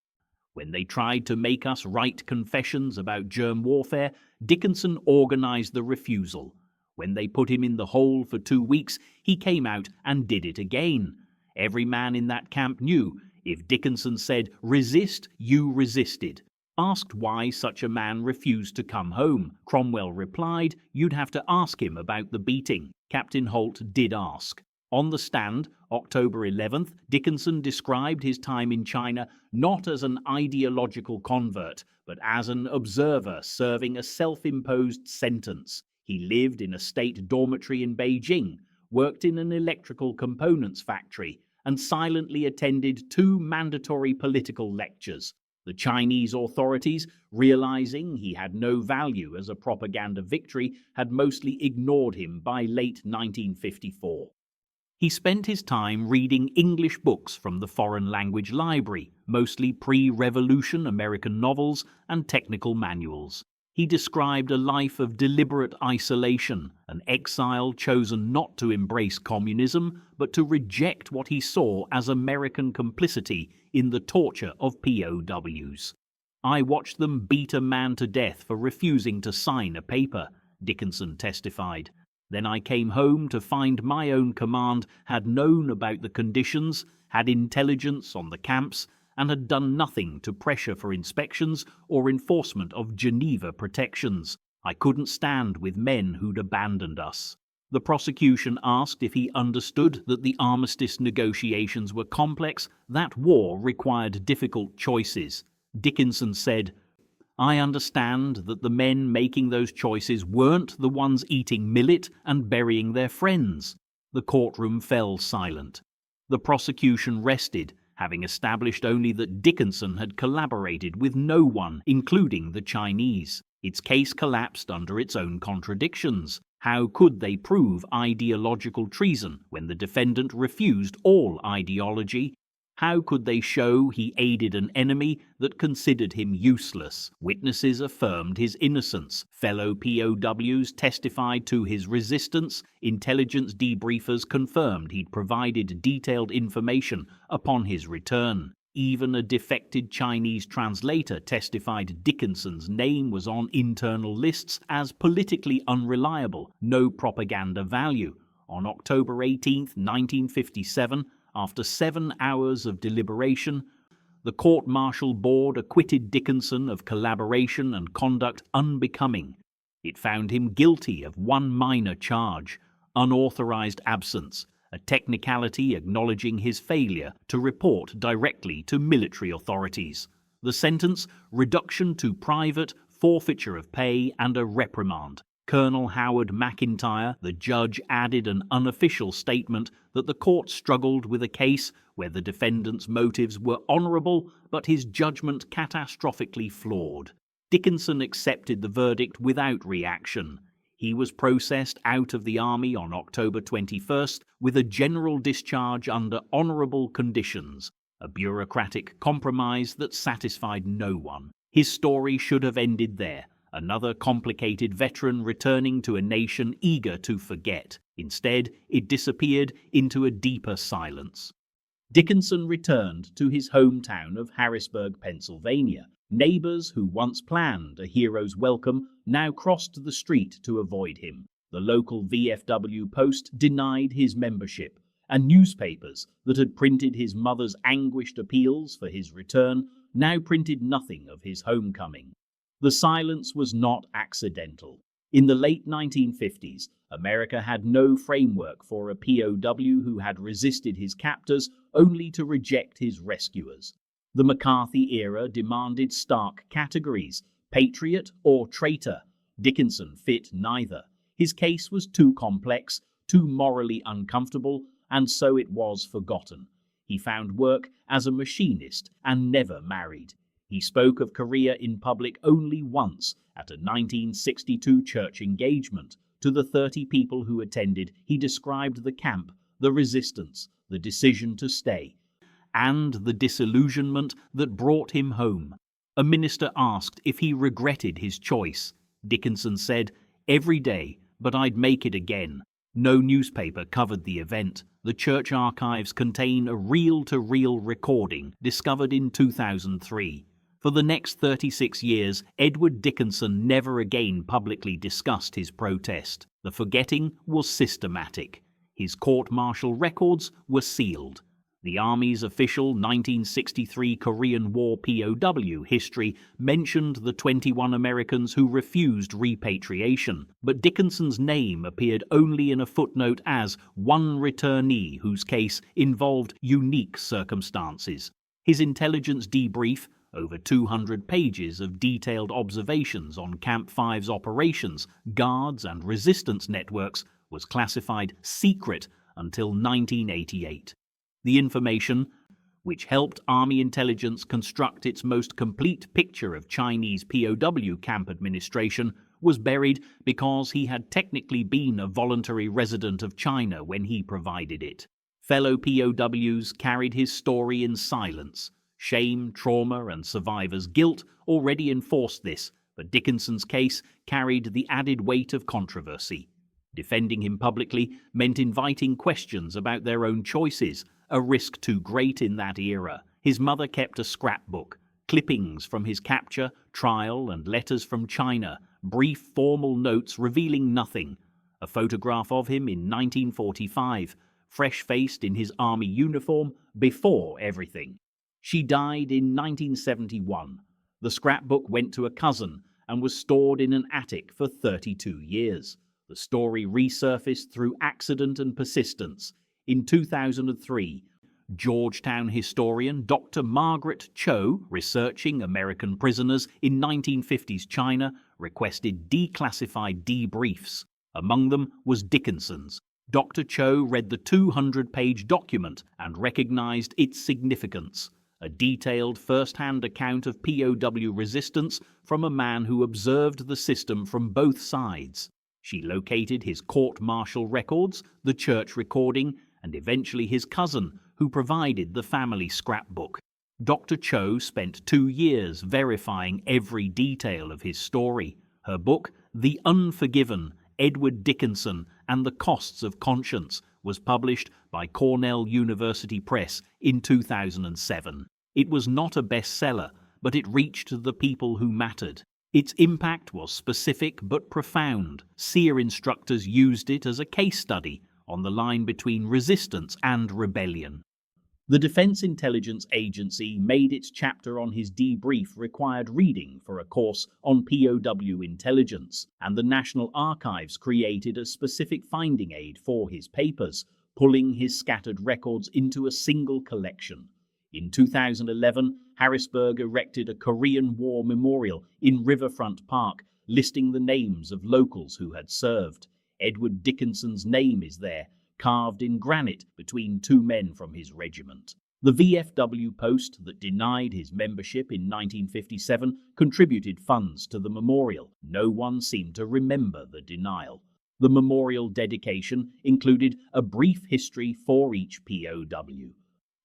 When they tried to make us write confessions about germ warfare, Dickenson organized the refusal. When they put him in the hole for 2 weeks, he came out and did it again. Every man in that camp knew, if Dickenson said, "Resist," you resisted. Asked why such a man refused to come home, Cromwell replied, "You'd have to ask him about the beating." Captain Holt did ask. On the stand, October 11th, Dickenson described his time in China not as an ideological convert, but as an observer serving a self-imposed sentence. He lived in a state dormitory in Beijing, worked in an electrical components factory, and silently attended 2 mandatory political lectures. The Chinese authorities, realizing he had no value as a propaganda victory, had mostly ignored him by late 1954. He spent his time reading English books from the foreign language library, mostly pre-revolution American novels and technical manuals. He described a life of deliberate isolation, an exile chosen not to embrace communism, but to reject what he saw as American complicity in the torture of POWs. "I watched them beat a man to death for refusing to sign a paper," Dickenson testified. "Then I came home to find my own command had known about the conditions, had intelligence on the camps, and had done nothing to pressure for inspections or enforcement of Geneva protections. I couldn't stand with men who'd abandoned us." The prosecution asked if he understood that the armistice negotiations were complex, that war required difficult choices. Dickenson said, "I understand that the men making those choices weren't the ones eating millet and burying their friends." The courtroom fell silent. The prosecution rested, having established only that Dickenson had collaborated with no one, including the Chinese. Its case collapsed under its own contradictions. How could they prove ideological treason when the defendant refused all ideology? How could they show he aided an enemy that considered him useless? Witnesses affirmed his innocence. Fellow POWs testified to his resistance. Intelligence debriefers confirmed he'd provided detailed information upon his return. Even a defected Chinese translator testified Dickinson's name was on internal lists as politically unreliable, no propaganda value. On October 18, 1957, after 7 hours of deliberation, the court-martial board acquitted Dickenson of collaboration and conduct unbecoming. It found him guilty of one minor charge, unauthorized absence, a technicality acknowledging his failure to report directly to military authorities. The sentence: reduction to private, forfeiture of pay, and a reprimand. Colonel Howard McIntyre, the judge, added an unofficial statement that the court struggled with a case where the defendant's motives were honorable, but his judgment catastrophically flawed. Dickenson accepted the verdict without reaction. He was processed out of the Army on October 21st with a general discharge under honorable conditions, a bureaucratic compromise that satisfied no one. His story should have ended there. Another complicated veteran returning to a nation eager to forget. Instead, it disappeared into a deeper silence. Dickenson returned to his hometown of Harrisburg, Pennsylvania. Neighbors who once planned a hero's welcome now crossed the street to avoid him. The local VFW Post denied his membership, and newspapers that had printed his mother's anguished appeals for his return now printed nothing of his homecoming. The silence was not accidental. In the late 1950s, America had no framework for a POW who had resisted his captors only to reject his rescuers. The McCarthy era demanded stark categories: patriot or traitor. Dickenson fit neither. His case was too complex, too morally uncomfortable, and so it was forgotten. He found work as a machinist and never married. He spoke of Korea in public only once, at a 1962 church engagement. To the 30 people who attended, he described the camp, the resistance, the decision to stay, and the disillusionment that brought him home. A minister asked if he regretted his choice. Dickenson said, "Every day, but I'd make it again." No newspaper covered the event. The church archives contain a reel-to-reel recording discovered in 2003. For the next 36 years, Edward Dickenson never again publicly discussed his protest. The forgetting was systematic. His court-martial records were sealed. The Army's official 1963 Korean War POW history mentioned the 21 Americans who refused repatriation, but Dickinson's name appeared only in a footnote as one returnee whose case involved unique circumstances. His intelligence debrief, over 200 pages of detailed observations on Camp 5's operations, guards, and resistance networks, was classified secret until 1988. The information which helped Army intelligence construct its most complete picture of Chinese POW camp administration, was buried because he had technically been a voluntary resident of China when he provided it. Fellow POWs carried his story in silence. Shame, trauma, and survivors' guilt already enforced this, but Dickinson's case carried the added weight of controversy. Defending him publicly meant inviting questions about their own choices, a risk too great in that era. His mother kept a scrapbook, clippings from his capture, trial, and letters from China, brief formal notes revealing nothing. A photograph of him in 1945, fresh-faced in his army uniform, before everything. She died in 1971. The scrapbook went to a cousin and was stored in an attic for 32 years. The story resurfaced through accident and persistence. In 2003, Georgetown historian Dr. Margaret Cho, researching American prisoners in 1950s China, requested declassified debriefs. Among them was Dickinson's. Dr. Cho read the 200-page document and recognized its significance. A detailed first-hand account of POW resistance from a man who observed the system from both sides. She located his court-martial records, the church recording, and eventually his cousin, who provided the family scrapbook. Dr. Cho spent 2 years verifying every detail of his story. Her book, The Unforgiven, Edward Dickenson and the Costs of Conscience, was published by Cornell University Press in 2007. It was not a bestseller, but it reached the people who mattered. Its impact was specific but profound. SEER instructors used it as a case study on the line between resistance and rebellion. The Defense Intelligence Agency made its chapter on his debrief required reading for a course on POW intelligence, and the National Archives created a specific finding aid for his papers, pulling his scattered records into a single collection. In 2011, Harrisburg erected a Korean War memorial in Riverfront Park, listing the names of locals who had served. Edward Dickinson's name is there, carved in granite between 2 men from his regiment. The VFW post that denied his membership in 1957 contributed funds to the memorial. No one seemed to remember the denial. The memorial dedication included a brief history for each POW.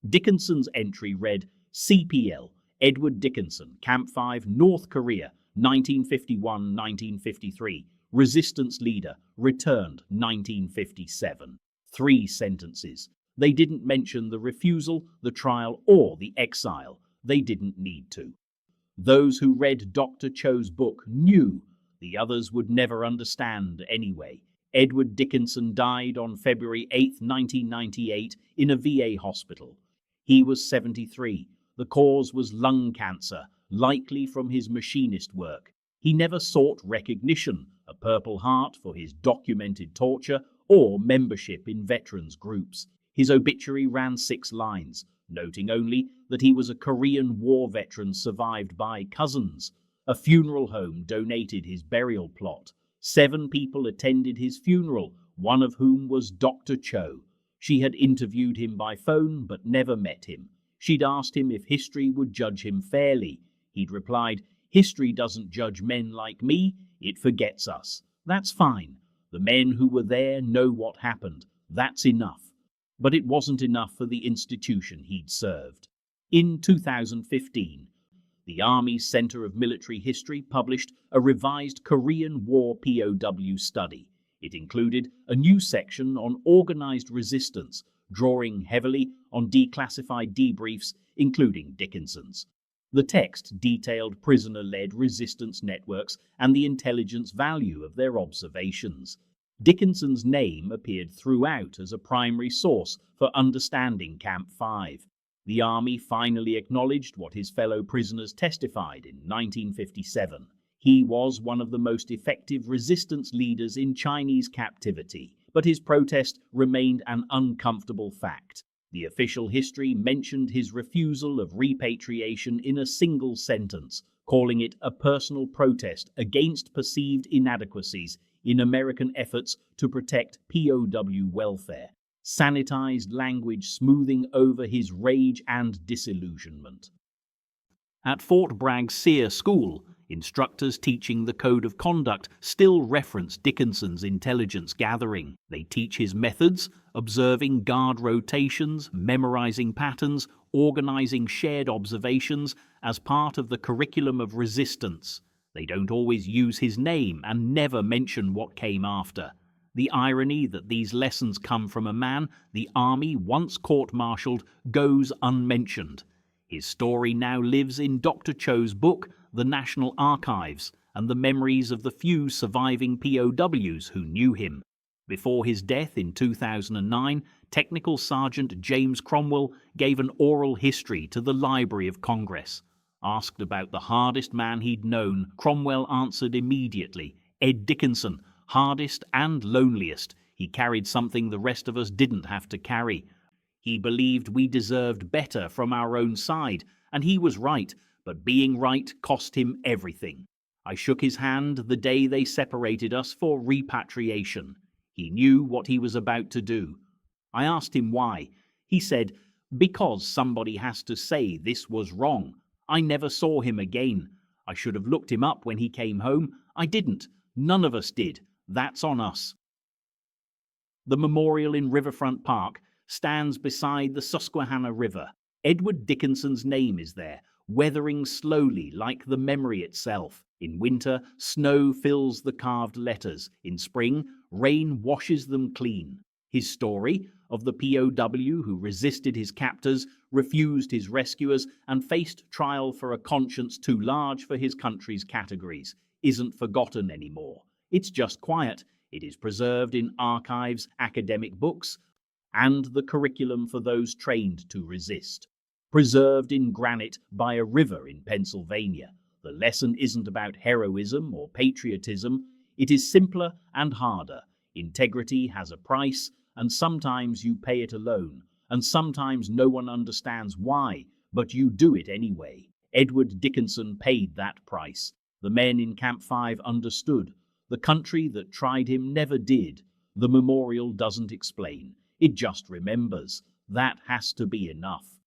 Dickinson's entry read, CPL, Edward Dickinson, Camp 5, North Korea, 1951-1953, Resistance Leader, returned 1957. 3 sentences. They didn't mention the refusal, the trial, or the exile. They didn't need to. Those who read Dr. Cho's book knew. The others would never understand anyway. Edward Dickinson died on February 8, 1998, in a VA hospital. He was 73. The cause was lung cancer, likely from his machinist work. He never sought recognition, a Purple Heart for his documented torture, or membership in veterans groups. His obituary ran 6 lines, noting only that he was a Korean War veteran survived by cousins. A funeral home donated his burial plot. 7 people attended his funeral, one of whom was Dr. Cho. She had interviewed him by phone but never met him. She'd asked him if history would judge him fairly. He'd replied, "History doesn't judge men like me, it forgets us. That's fine. The men who were there know what happened. That's enough." But it wasn't enough for the institution he'd served. In 2015, the Army's Center of Military History published a revised Korean War POW study. It included a new section on organized resistance, drawing heavily on declassified debriefs, including Dickinson's. The text detailed prisoner-led resistance networks and the intelligence value of their observations. Dickinson's name appeared throughout as a primary source for understanding Camp 5. The Army finally acknowledged what his fellow prisoners testified in 1957. He was one of the most effective resistance leaders in Chinese captivity, but his protest remained an uncomfortable fact. The official history mentioned his refusal of repatriation in a single sentence, calling it a personal protest against perceived inadequacies in American efforts to protect POW welfare. sanitized language smoothing over his rage and disillusionment. At Fort Bragg's Sear School, instructors teaching the code of conduct still reference Dickinson's intelligence gathering. They teach his methods, observing guard rotations, memorizing patterns, organizing shared observations as part of the curriculum of resistance. They don't always use his name and never mention what came after. The irony that these lessons come from a man the army once court-martialed goes unmentioned. His story now lives in Dr. Cho's book, The National Archives, and the memories of the few surviving POWs who knew him. Before his death in 2009, Technical Sergeant James Cromwell gave an oral history to the Library of Congress. Asked about the hardest man he'd known, Cromwell answered immediately, Ed Dickenson, hardest and loneliest. He carried something the rest of us didn't have to carry. He believed we deserved better from our own side, and he was right, but being right cost him everything. I shook his hand the day they separated us for repatriation. He knew what he was about to do. I asked him why. He said, because somebody has to say this was wrong. I never saw him again. I should have looked him up when he came home. I didn't. None of us did. That's on us. The memorial in Riverfront Park stands beside the Susquehanna River. Edward Dickinson's name is there, weathering slowly like the memory itself. In winter, snow fills the carved letters. In spring, rain washes them clean. His story of the POW who resisted his captors, refused his rescuers, and faced trial for a conscience too large for his country's categories isn't forgotten anymore. It's just quiet. It is preserved in archives, academic books, and the curriculum for those trained to resist. Preserved in granite by a river in Pennsylvania. The lesson isn't about heroism or patriotism. It is simpler and harder. Integrity has a price, and sometimes you pay it alone, and sometimes no one understands why, but you do it anyway. Edward Dickinson paid that price. The men in Camp 5 understood. The country that tried him never did. The memorial doesn't explain. It just remembers. That has to be enough.